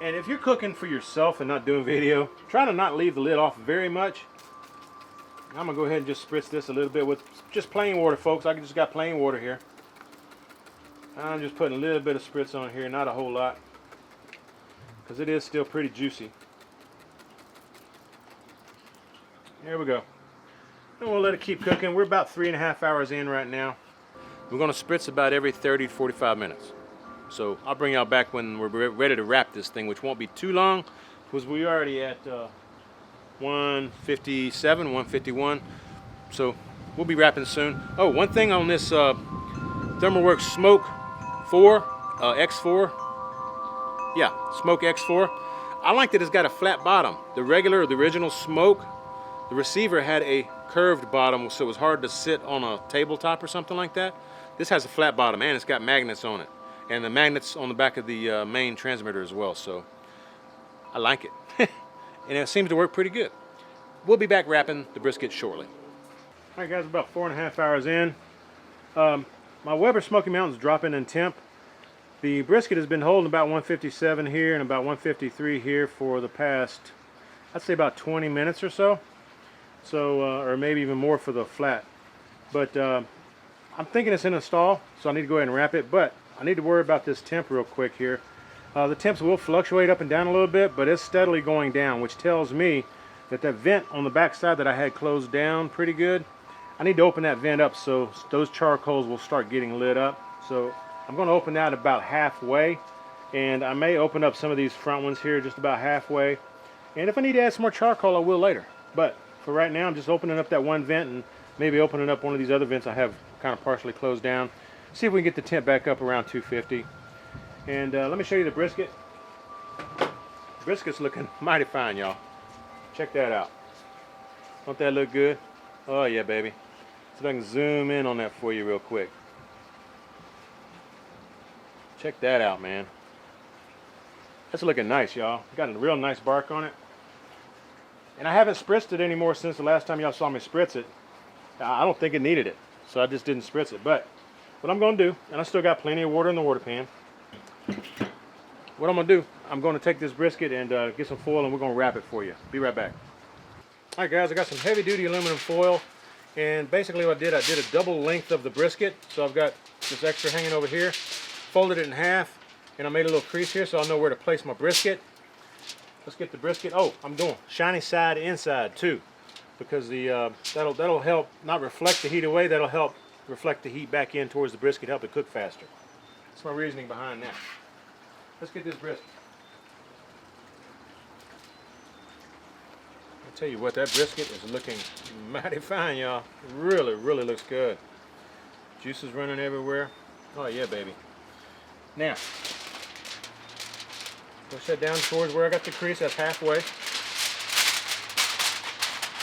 And if you're cooking for yourself and not doing video, try to not leave the lid off very much. I'm gonna go ahead and just spritz this a little bit with just plain water, folks. I just got plain water here. I'm just putting a little bit of spritz on here, not a whole lot, because it is still pretty juicy. There we go. And we'll let it keep cooking. We're about 3.5 hours in right now. We're gonna spritz about every 30 to 45 minutes. So I'll bring y'all back when we're ready to wrap this thing, which won't be too long, because we're already at 157, 151. So we'll be wrapping soon. Oh, one thing on this ThermalWorks Smoke 4, X4. Yeah, Smoke X4. I like that it's got a flat bottom. The original Smoke, the receiver had a curved bottom, so it was hard to sit on a tabletop or something like that. This has a flat bottom, and it's got magnets on it. And the magnets on the back of the main transmitter as well, so I like it. And it seems to work pretty good. We'll be back wrapping the brisket shortly. All right, guys, about 4.5 hours in. My Weber Smoky Mountain's dropping in temp. The brisket has been holding about 157 here and about 153 here for the past, I'd say about 20 minutes or so. So, or maybe even more for the flat. But I'm thinking it's in a stall, so I need to go ahead and wrap it. But I need to worry about this temp real quick here. The temps will fluctuate up and down a little bit, but it's steadily going down, which tells me that that vent on the back side that I had closed down pretty good, I need to open that vent up so those charcoals will start getting lit up. So I'm going to open that about halfway, and I may open up some of these front ones here just about halfway. And if I need to add some more charcoal, I will later. But for right now, I'm just opening up that one vent and maybe opening up one of these other vents I have kind of partially closed down. See if we can get the temp back up around 250. And let me show you the brisket. The brisket's looking mighty fine, y'all. Check that out. Don't that look good? Oh yeah, baby. See if I can zoom in on that for you real quick. Check that out, man. That's looking nice, y'all. Got a real nice bark on it. And I haven't spritzed it anymore since the last time y'all saw me spritz it. I don't think it needed it, so I just didn't spritz it. But what I'm going to do, and I still got plenty of water in the water pan. What I'm going to do, I'm going to take this brisket and get some foil, and we're going to wrap it for you. Be right back. All right, guys, I got some heavy duty aluminum foil, and basically what I did a double length of the brisket. So I've got this extra hanging over here, folded it in half, and I made a little crease here so I'll know where to place my brisket. Let's get the brisket. Oh, I'm doing shiny side inside too, because the that'll help not reflect the heat away. That'll help reflect the heat back in towards the brisket, help it cook faster. That's my reasoning behind that. Let's get this brisket. I'll tell you what, that brisket is looking mighty fine, y'all. Really, really looks good. Juice is running everywhere. Oh yeah, baby. Now, push that down towards where I got the crease. That's halfway. It's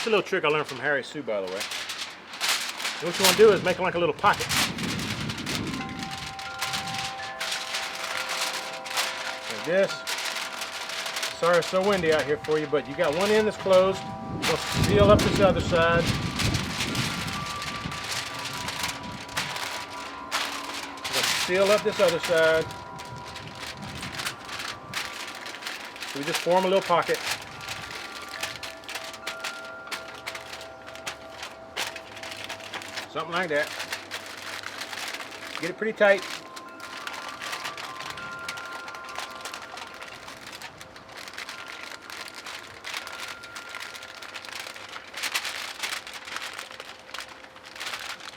a little trick I learned from Harry Sue, by the way. And what you want to do is make like a little pocket. Like this. Sorry it's so windy out here for you, but you got one end that's closed. You're going to seal up this other side. You're going to seal up this other side. So we just form a little pocket. Something like that. Get it pretty tight.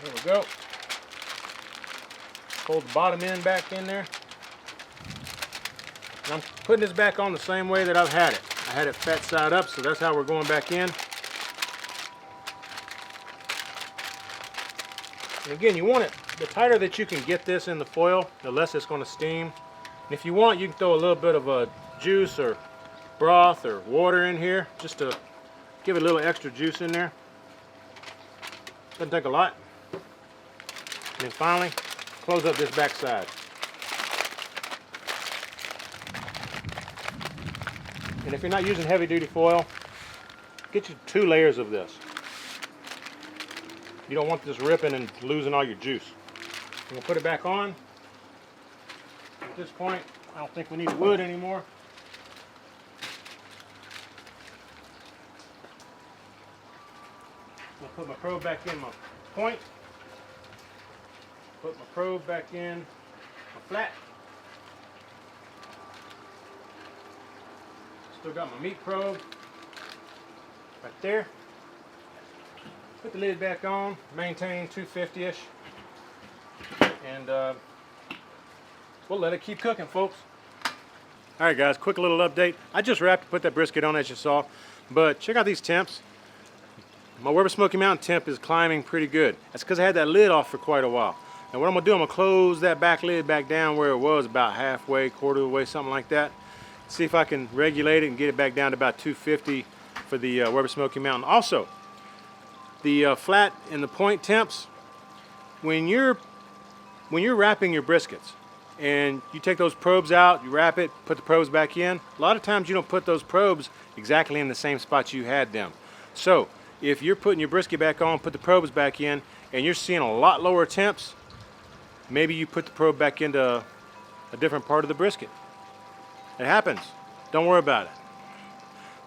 There we go. Hold the bottom end back in there. And I'm putting this back on the same way that I've had it. I had it fat side up, so that's how we're going back in. And again, you want it, the tighter that you can get this in the foil, the less it's going to steam. And if you want, you can throw a little bit of a juice or broth or water in here, just to give it a little extra juice in there. Doesn't take a lot. And then finally, close up this back side. And if you're not using heavy duty foil, get you 2 layers of this. You don't want this ripping and losing all your juice. I'm going to put it back on. At this point, I don't think we need wood anymore. I'll put my probe back in my point. Put my probe back in my flat. Still got my meat probe right there. Put the lid back on, maintain 250-ish, and we'll let it keep cooking, folks. All right, guys, quick little update. I just wrapped to put that brisket on, as you saw, but check out these temps. My Weber Smoky Mountain temp is climbing pretty good. That's because I had that lid off for quite a while. And what I'm gonna do, I'm gonna close that back lid back down where it was, about halfway, quarter of the way, something like that. See if I can regulate it and get it back down to about 250 for the Weber Smoky Mountain. Also, the flat and the point temps, when you're wrapping your briskets and you take those probes out, you wrap it, put the probes back in, a lot of times you don't put those probes exactly in the same spot you had them. So if you're putting your brisket back on, put the probes back in, and you're seeing a lot lower temps, maybe you put the probe back into a different part of the brisket. It happens. Don't worry about it.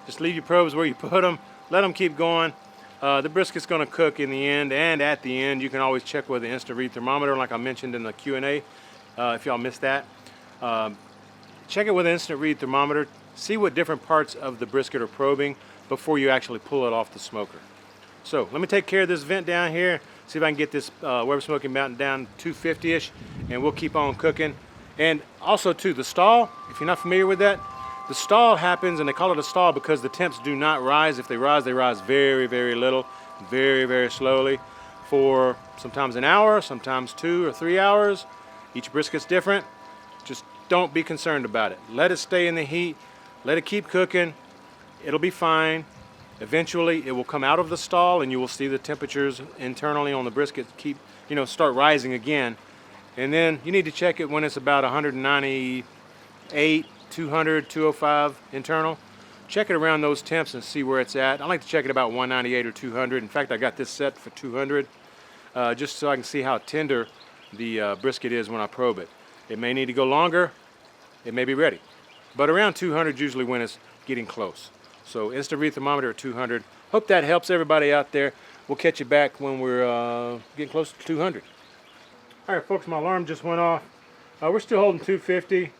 Just leave your probes where you put them, let them keep going. The brisket's going to cook in the end, and at the end you can always check with the instant read thermometer like I mentioned in the Q&A. If y'all missed that, check it with an instant read thermometer. See what different parts of the brisket are probing before you actually pull it off the smoker. So let me take care of this vent down here, see if I can get this Weber Smoky Mountain down 250-ish, and we'll keep on cooking. And also too, the stall, if you're not familiar with that, the stall happens, and they call it a stall because the temps do not rise. If they rise very, very little, very, very slowly for sometimes an hour, sometimes 2 or 3 hours. Each brisket's different. Just don't be concerned about it. Let it stay in the heat. Let it keep cooking. It'll be fine. Eventually, it will come out of the stall, and you will see the temperatures internally on the brisket start rising again. And then you need to check it when it's about 198, 200, 205 internal. Check it around those temps and see where it's at. I like to check it about 198 or 200. In fact, I got this set for 200, just so I can see how tender the brisket is when I probe it. It may need to go longer. It may be ready. But around 200 is usually when it's getting close. So instant read thermometer at 200. Hope that helps everybody out there. We'll catch you back when we're getting close to 200. All right, folks, my alarm just went off. We're still holding 250,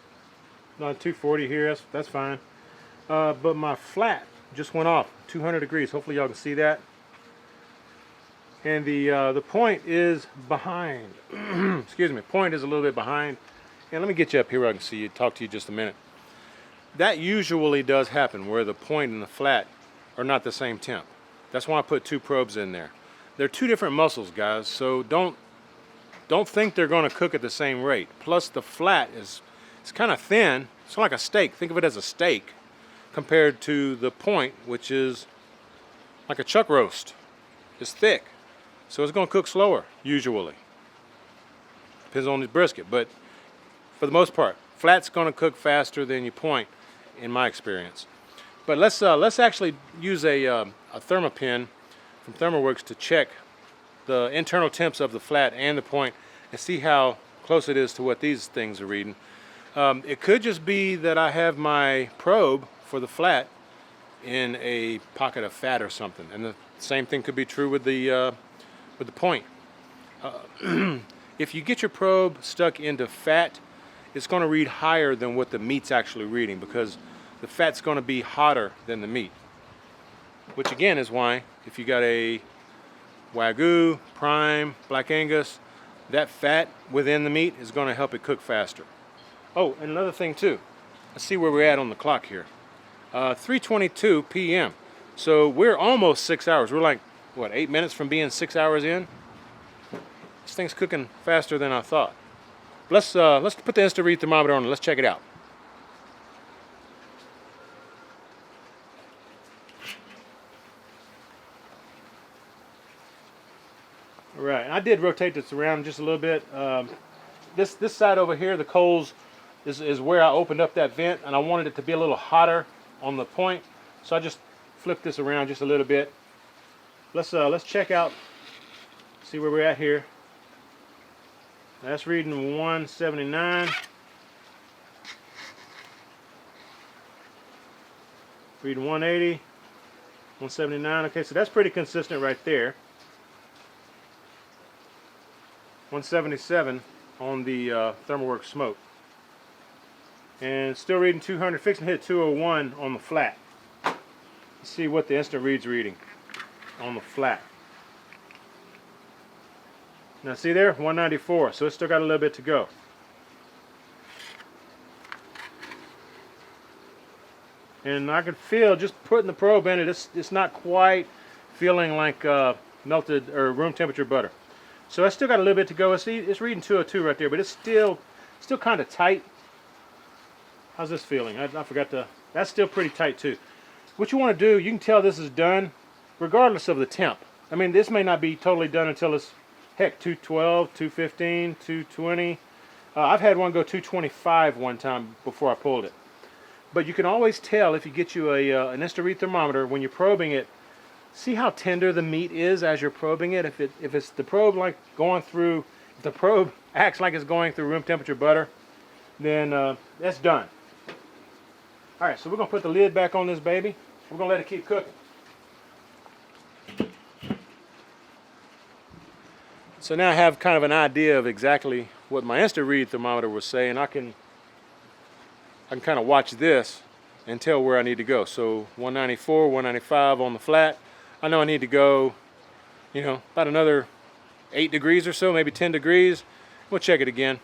not 240 here. That's fine. But my flat just went off 200 degrees. Hopefully y'all can see that. And the point is behind. Excuse me. Point is a little bit behind. And let me get you up here where I can see you. Talk to you just a minute. That usually does happen where the point and the flat are not the same temp. That's why I put 2 probes in there. They're 2 different muscles, guys, so don't think they're going to cook at the same rate. Plus the flat it's kind of thin. It's like a steak. Think of it as a steak compared to the point, which is like a chuck roast. It's thick, so it's going to cook slower usually. Depends on the brisket, but for the most part, flat's going to cook faster than your point, in my experience. But let's actually use a thermopin from Thermoworks to check the internal temps of the flat and the point and see how close it is to what these things are reading. It could just be that I have my probe for the flat in a pocket of fat or something, and the same thing could be true with the point. If you get your probe stuck into fat, it's going to read higher than what the meat's actually reading because the fat's going to be hotter than the meat. Which again is why if you got a Wagyu, Prime, Black Angus, that fat within the meat is going to help it cook faster. Oh, and another thing too. Let's see where we're at on the clock here. 3:22 p.m. So we're almost 6 hours. We're like, what, 8 minutes from being 6 hours in? This thing's cooking faster than I thought. Let's put the instant read thermometer on and let's check it out. All right, I did rotate this around just a little bit. This side over here, the coals, is where I opened up that vent, and I wanted it to be a little hotter on the point, so I just flipped this around just a little bit. Let's check out, see where we're at here. That's reading 179. Reading 180, 179. Okay, so that's pretty consistent right there. 177 on the Thermalworks Smoke. And still reading 200, fixing to hit 201 on the flat. Let's see what the instant read's reading on the flat. Now see there, 194, so it's still got a little bit to go. And I can feel, just putting the probe in it, it's not quite feeling like melted or room temperature butter. So I still got a little bit to go. It's reading 202 right there, but it's still kind of tight. How's this feeling? I forgot to, that's still pretty tight too. What you want to do, you can tell this is done regardless of the temp. I mean, this may not be totally done until it's, heck, 212, 215, 220. I've had one go 225 one time before I pulled it. But you can always tell if you get you an instant read thermometer when you're probing it. See how tender the meat is as you're probing it. If it's the probe like going through, if the probe acts like it's going through room temperature butter, then that's done. All right, so we're gonna put the lid back on this baby. We're gonna let it keep cooking. So now I have kind of an idea of exactly what my instant read thermometer was saying. I can kind of watch this and tell where I need to go. So 194, 195 on the flat. I know I need to go, you know, about another 8 degrees or so, maybe 10 degrees. We'll check it again.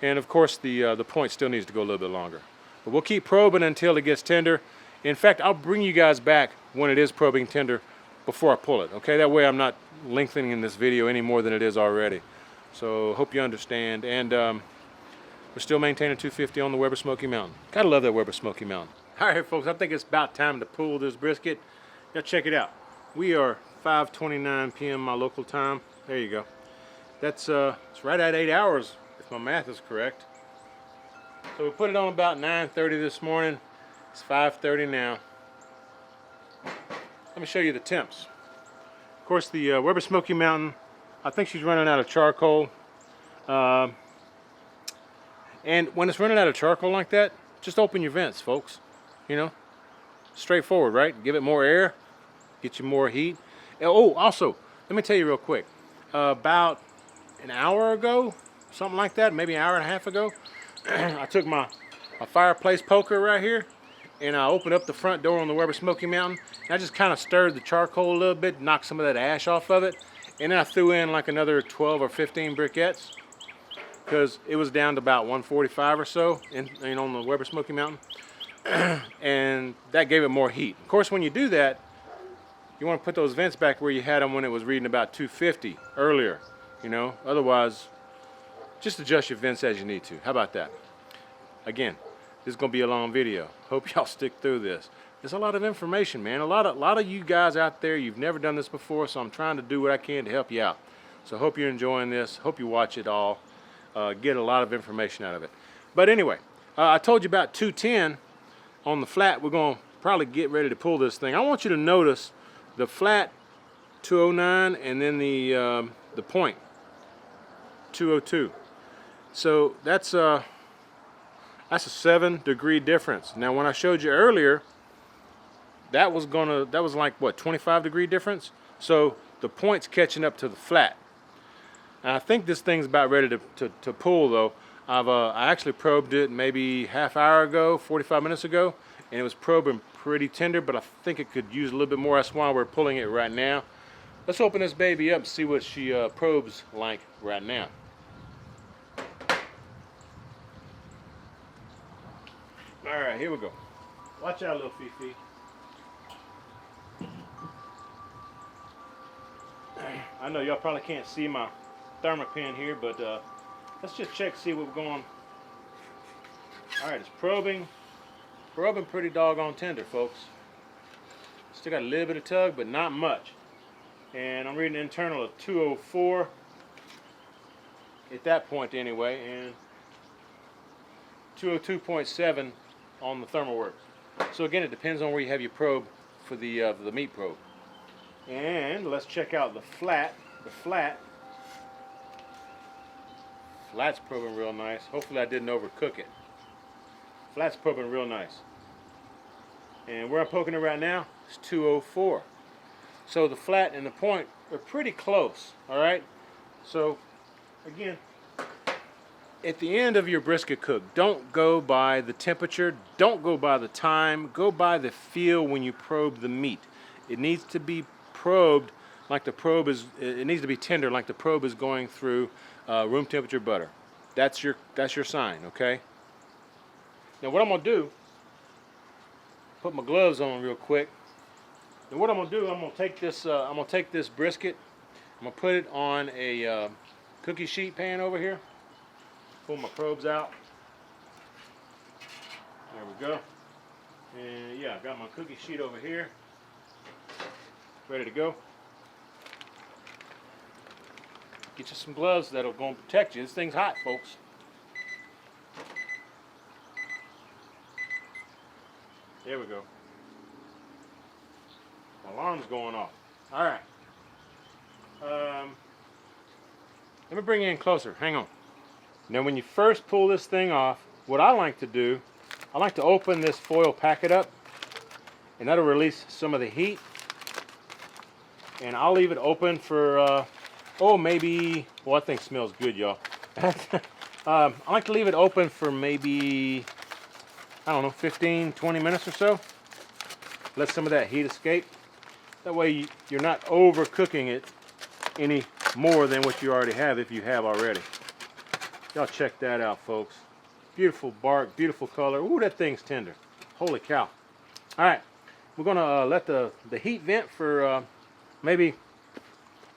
And of course the point still needs to go a little bit longer. But we'll keep probing until it gets tender. In fact, I'll bring you guys back when it is probing tender before I pull it, okay? That way I'm not lengthening this video any more than it is already. So hope you understand. And we're still maintaining 250 on the Weber Smoky Mountain. Gotta love that Weber Smoky Mountain. All right, folks, I think it's about time to pull this brisket. Now check it out. We are 5:29 p.m. my local time. There you go. That's it's right at 8 hours if my math is correct. So we put it on about 9:30 this morning. It's 5:30 now. Let me show you the temps. Of course, the Weber Smoky Mountain, I think she's running out of charcoal. And when it's running out of charcoal like that, just open your vents, folks. You know, straightforward, right? Give it more air, get you more heat. Oh, also, let me tell you real quick. About an hour ago, something like that, maybe an hour and a half ago, I took my fireplace poker right here, and I opened up the front door on the Weber Smoky Mountain, and I just kind of stirred the charcoal a little bit, knocked some of that ash off of it, and then I threw in like another 12 or 15 briquettes, because it was down to about 145 or so on the Weber Smoky Mountain, and that gave it more heat. Of course, when you do that, you want to put those vents back where you had them when it was reading about 250 earlier, you know, otherwise, just adjust your vents as you need to. How about that? Again, this is going to be a long video. Hope y'all stick through this. There's a lot of information, man. A lot of you guys out there, you've never done this before, so I'm trying to do what I can to help you out. So hope you're enjoying this. Hope you watch it all. Get a lot of information out of it. But anyway, I told you about 210 on the flat. We're going to probably get ready to pull this thing. I want you to notice the flat 209 and then the point 202. So that's a 7-degree difference. Now when I showed you earlier, that was like what, 25-degree difference? So the point's catching up to the flat. And I think this thing's about ready to pull though. I actually probed it maybe half hour ago, 45 minutes ago, and it was probing pretty tender, but I think it could use a little bit more. That's why we're pulling it right now. Let's open this baby up and see what she probes like right now. All right, here we go. Watch out, little Fifi. I know y'all probably can't see my thermopin here, but let's just check, see what we're going. All right, it's probing pretty doggone tender, folks. Still got a little bit of tug, but not much. And I'm reading internal of 204 at that point anyway, and 202.7 on the Thermalworks. So again, it depends on where you have your probe for the meat probe. And let's check out the flat. The flat's probing real nice. Hopefully I didn't overcook it. Flat's probing real nice. And where I'm poking it right now is 204. So the flat and the point are pretty close, all right? So again, at the end of your brisket cook, don't go by the temperature, don't go by the time, go by the feel when you probe the meat. It needs to be probed like the probe is, it needs to be tender like the probe is going through room temperature butter. That's your sign, okay? Now what I'm gonna do, put my gloves on real quick. And what I'm gonna do, I'm gonna take this brisket, I'm gonna put it on a cookie sheet pan over here. Pull my probes out. There we go. And yeah, I got my cookie sheet over here. Ready to go. Get you some gloves that'll go and protect you. This thing's hot, folks. There we go. My alarm's going off. All right. Let me bring you in closer. Hang on. Now when you first pull this thing off, what I like to do, I like to open this foil packet up, and that'll release some of the heat. And I'll leave it open for, maybe, well, that thing smells good, y'all. I like to leave it open for maybe, I don't know, 15, 20 minutes or so. Let some of that heat escape. That way you're not overcooking it any more than what you already have, if you have already. Y'all check that out, folks. Beautiful bark, beautiful color. Ooh, that thing's tender. Holy cow. All right, we're gonna let the heat vent for maybe,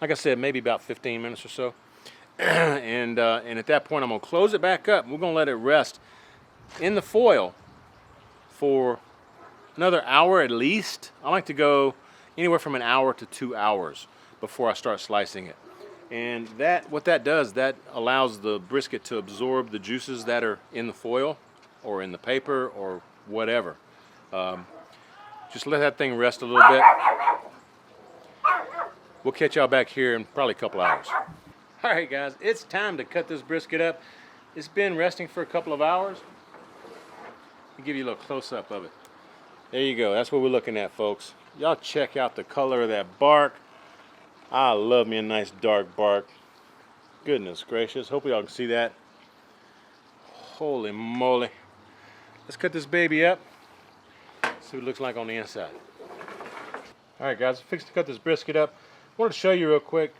like I said, maybe about 15 minutes or so. And at that point, I'm gonna close it back up. We're gonna let it rest in the foil for another hour at least. I like to go anywhere from an hour to 2 hours before I start slicing it. And what that does, that allows the brisket to absorb the juices that are in the foil or in the paper or whatever. Just let that thing rest a little bit. We'll catch y'all back here in probably a couple hours. All right, guys, it's time to cut this brisket up. It's been resting for a couple of hours. I'll give you a little close-up of it. There you go. That's what we're looking at, folks. Y'all check out the color of that bark. I love me a nice dark bark. Goodness gracious. Hope y'all can see that. Holy moly. Let's cut this baby up. See what it looks like on the inside. Alright guys, I'm fixing to cut this brisket up. I wanted to show you real quick.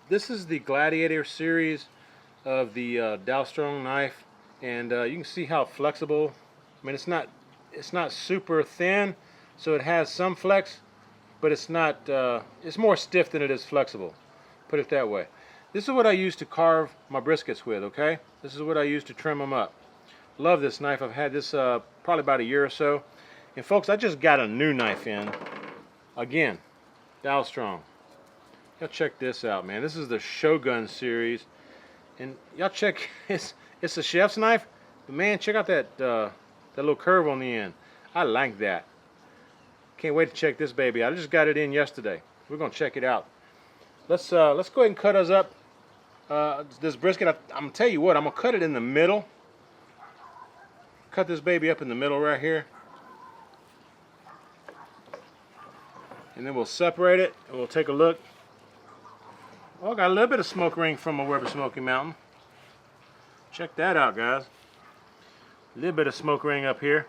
This is the Gladiator series of the Dalstrong knife. And you can see how flexible. I mean, it's not super thin, so it has some flex. But it's not, it's more stiff than it is flexible, put it that way. This is what I use to carve my briskets with, okay? This is what I use to trim them up. Love this knife. I've had this probably about a year or so. And folks, I just got a new knife in. Again, Dalstrong. Y'all check this out, man. This is the Shogun series. And y'all check, it's a chef's knife. But man, check out that, that little curve on the end. I like that. Can't wait to check this baby out. I just got it in yesterday. We're gonna check it out. Let's go ahead and cut us up this brisket. I'm gonna tell you what. I'm gonna cut it in the middle. Cut this baby up in the middle right here, and then we'll separate it and we'll take a look. Oh, got a little bit of smoke ring from a Weber Smoky Mountain. Check that out, guys. A little bit of smoke ring up here.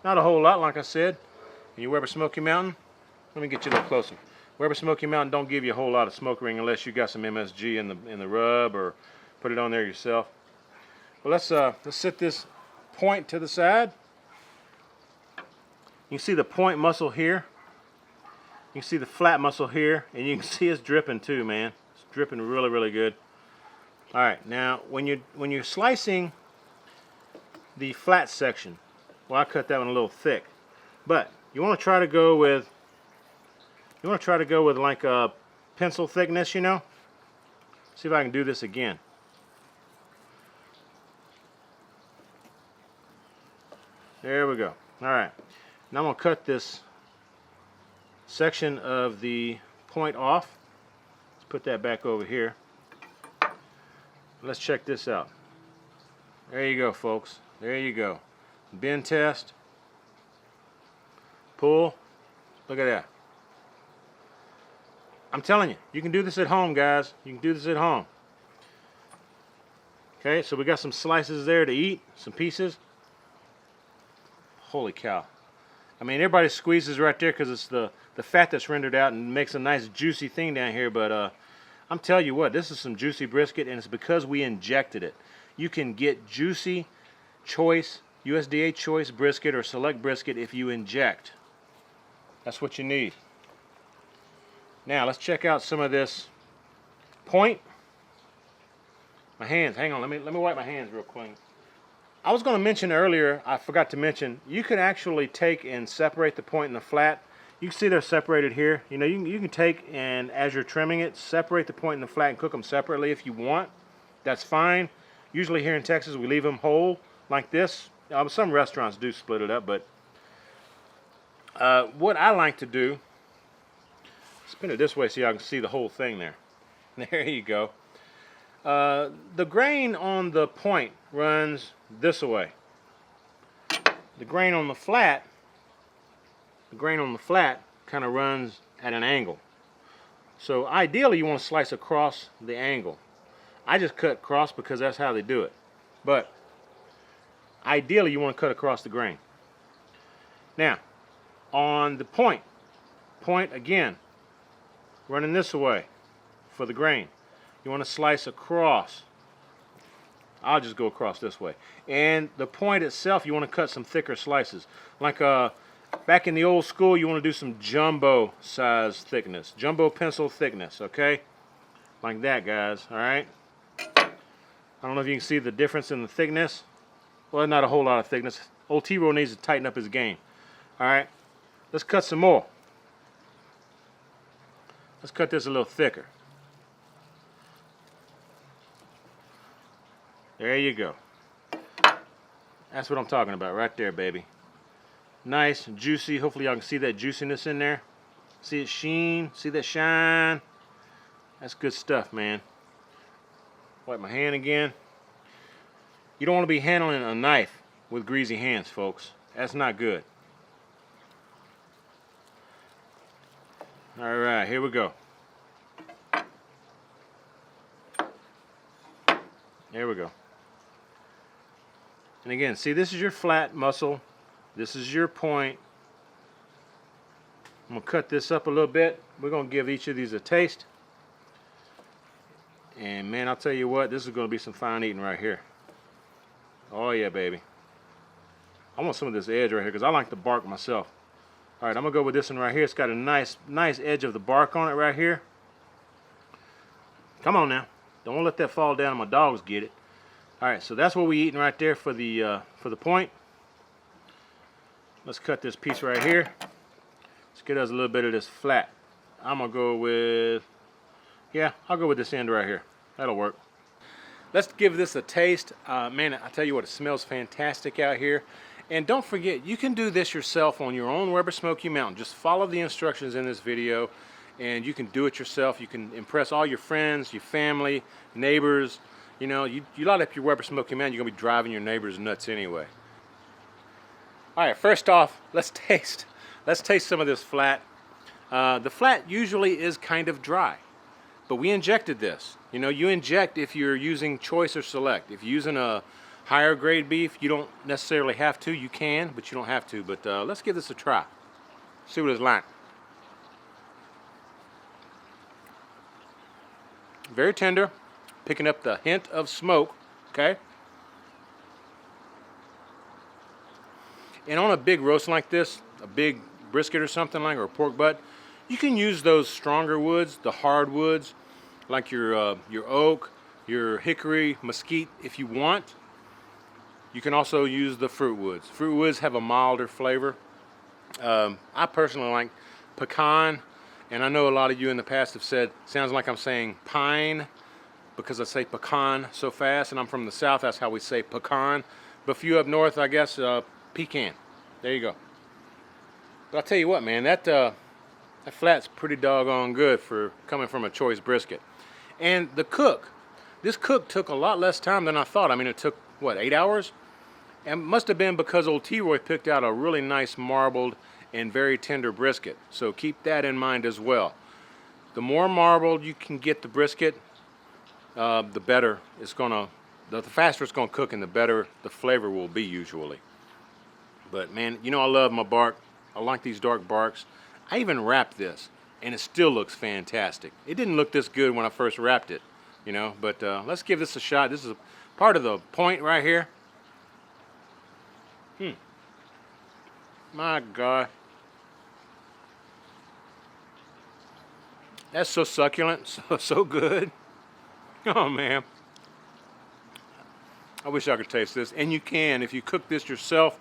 Not a whole lot, like I said. And your Weber Smoky Mountain, let me get you a little closer. Weber Smoky Mountain don't give you a whole lot of smoke ring unless you got some MSG in the rub or put it on there yourself. Well, let's set this point to the side. You can see the point muscle here. You can see the flat muscle here, and you can see it's dripping too, man. It's dripping really, really good. All right, now when you're slicing the flat section, well, I cut that one a little thick, but you want to try to go with like a pencil thickness, you know. See if I can do this again. There we go. All right. Now I'm going to cut this section of the point off. Let's put that back over here. Let's check this out. There you go, folks. There you go. Bend test. pull. Look at that. I'm telling you, you can do this at home, guys. You can do this at home. Okay, so we got some slices there to eat, some pieces. Holy cow. I mean, everybody squeezes right there because it's the fat that's rendered out and makes a nice juicy thing down here, but I'm telling you what, this is some juicy brisket, and it's because we injected it. You can get juicy, choice, USDA choice brisket or select brisket if you inject. That's what you need. Now, let's check out some of this point. My hands, hang on, let me wipe my hands real quick. I was going to mention earlier, I forgot to mention, you can actually take and separate the point and the flat. You can see they're separated here. You know, you can take and, as you're trimming it, separate the point and the flat and cook them separately if you want. That's fine. Usually here in Texas, we leave them whole like this. Some restaurants do split it up, but what I like to do, spin it this way so y'all can see the whole thing there. There you go. The grain on the point runs this way. The grain on the flat kind of runs at an angle. So ideally you want to slice across the angle. I just cut cross because that's how they do it. But ideally you want to cut across the grain. Now, on the point again, running this way for the grain. You want to slice across. I'll just go across this way. And the point itself, you want to cut some thicker slices. Like back in the old school, you want to do some jumbo size thickness. Jumbo pencil thickness, okay? Like that, guys, all right? I don't know if you can see the difference in the thickness. Well, not a whole lot of thickness. Old T-Row needs to tighten up his game. All right, let's cut some more. Let's cut this a little thicker. There you go. That's what I'm talking about right there, baby. Nice, juicy. Hopefully y'all can see that juiciness in there. See it sheen, see that shine. That's good stuff, man. Wipe my hand again. You don't want to be handling a knife with greasy hands, folks. That's not good. All right, here we go. There we go. And again, see, this is your flat muscle. This is your point. I'm going to cut this up a little bit. We're going to give each of these a taste. And man, I'll tell you what, this is going to be some fine eating right here. Oh yeah, baby. I want some of this edge right here because I like the bark myself. All right, I'm going to go with this one right here. It's got a nice edge of the bark on it right here. Come on now. Don't let that fall down and my dogs get it. All right, so that's what we're eating right there for the point. Let's cut this piece right here. Let's get us a little bit of this flat. I'm gonna go with, yeah, I'll go with this end right here. That'll work. Let's give this a taste. Man, I tell you what, it smells fantastic out here. And don't forget, you can do this yourself on your own Weber Smoky Mountain. Just follow the instructions in this video and you can do it yourself. You can impress all your friends, your family, neighbors. You know, you light up your Weber Smoky Mountain, you're gonna be driving your neighbors nuts anyway. All right, first off, let's taste some of this flat. The flat usually is kind of dry, but we injected this. You know, you inject if you're using choice or select. If you're using a higher grade beef, you don't necessarily have to. You can, but you don't have to. But let's give this a try. See what it's like. Very tender, picking up the hint of smoke, okay? And on a big roast like this, a big brisket or something like, or a pork butt, you can use those stronger woods, the hard woods, like your oak, your hickory, mesquite if you want. You can also use the fruit woods. Fruit woods have a milder flavor. I personally like pecan, and I know a lot of you in the past have said, sounds like I'm saying pine, because I say pecan so fast, and I'm from the south, that's how we say pecan. But a few up north, I guess, pecan. There you go. But I'll tell you what, man, that flat's pretty doggone good for coming from a choice brisket. And the cook, this cook took a lot less time than I thought. I mean, it took, what, 8 hours? And it must have been because old T-Roy picked out a really nice marbled and very tender brisket. So keep that in mind as well. The more marbled you can get the brisket, the better it's gonna, the faster it's gonna cook and the better the flavor will be usually. But man, you know I love my bark. I like these dark barks. I even wrapped this and it still looks fantastic. It didn't look this good when I first wrapped it, you know, but let's give this a shot. This is a part of the point right here. My God. That's so succulent, so good. Oh man. I wish I could taste this. And you can if you cook this yourself.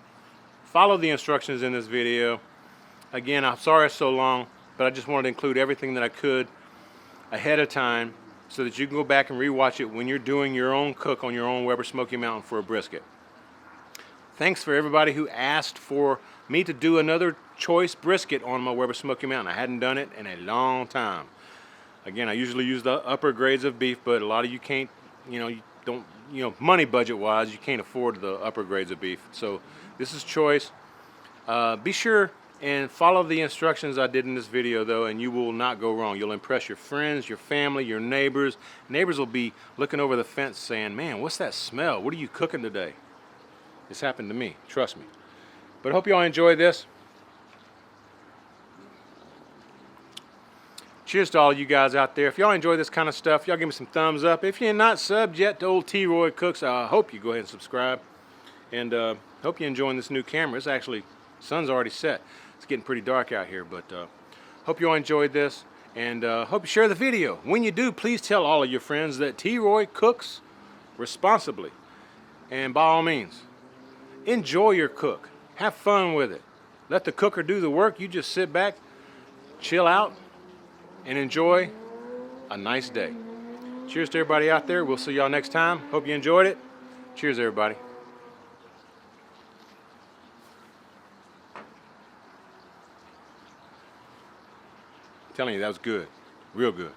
Follow the instructions in this video. Again, I'm sorry it's so long, but I just wanted to include everything that I could ahead of time so that you can go back and rewatch it when you're doing your own cook on your own Weber Smoky Mountain for a brisket. Thanks for everybody who asked for me to do another choice brisket on my Weber Smoky Mountain. I hadn't done it in a long time. Again, I usually use the upper grades of beef, but a lot of you can't, you don't, money budget wise, you can't afford the upper grades of beef. So this is choice. Be sure and follow the instructions I did in this video though, and you will not go wrong. You'll impress your friends, your family, your neighbors. Neighbors will be looking over the fence saying, man, what's that smell? What are you cooking today? This happened to me, trust me. But I hope you all enjoyed this. Cheers to all you guys out there. If y'all enjoy this kind of stuff, y'all give me some thumbs up. If you're not subbed yet to old T. Roy Cooks, I hope you go ahead and subscribe. And hope you're enjoying this new camera. It's actually, sun's already set. It's getting pretty dark out here, but hope you all enjoyed this. And hope you share the video. When you do, please tell all of your friends that T. Roy cooks responsibly. And by all means, enjoy your cook. Have fun with it. Let the cooker do the work. You just sit back, chill out, and enjoy a nice day. Cheers to everybody out there. We'll see y'all next time. Hope you enjoyed it. Cheers, everybody. I'm telling you, that was good. Real good.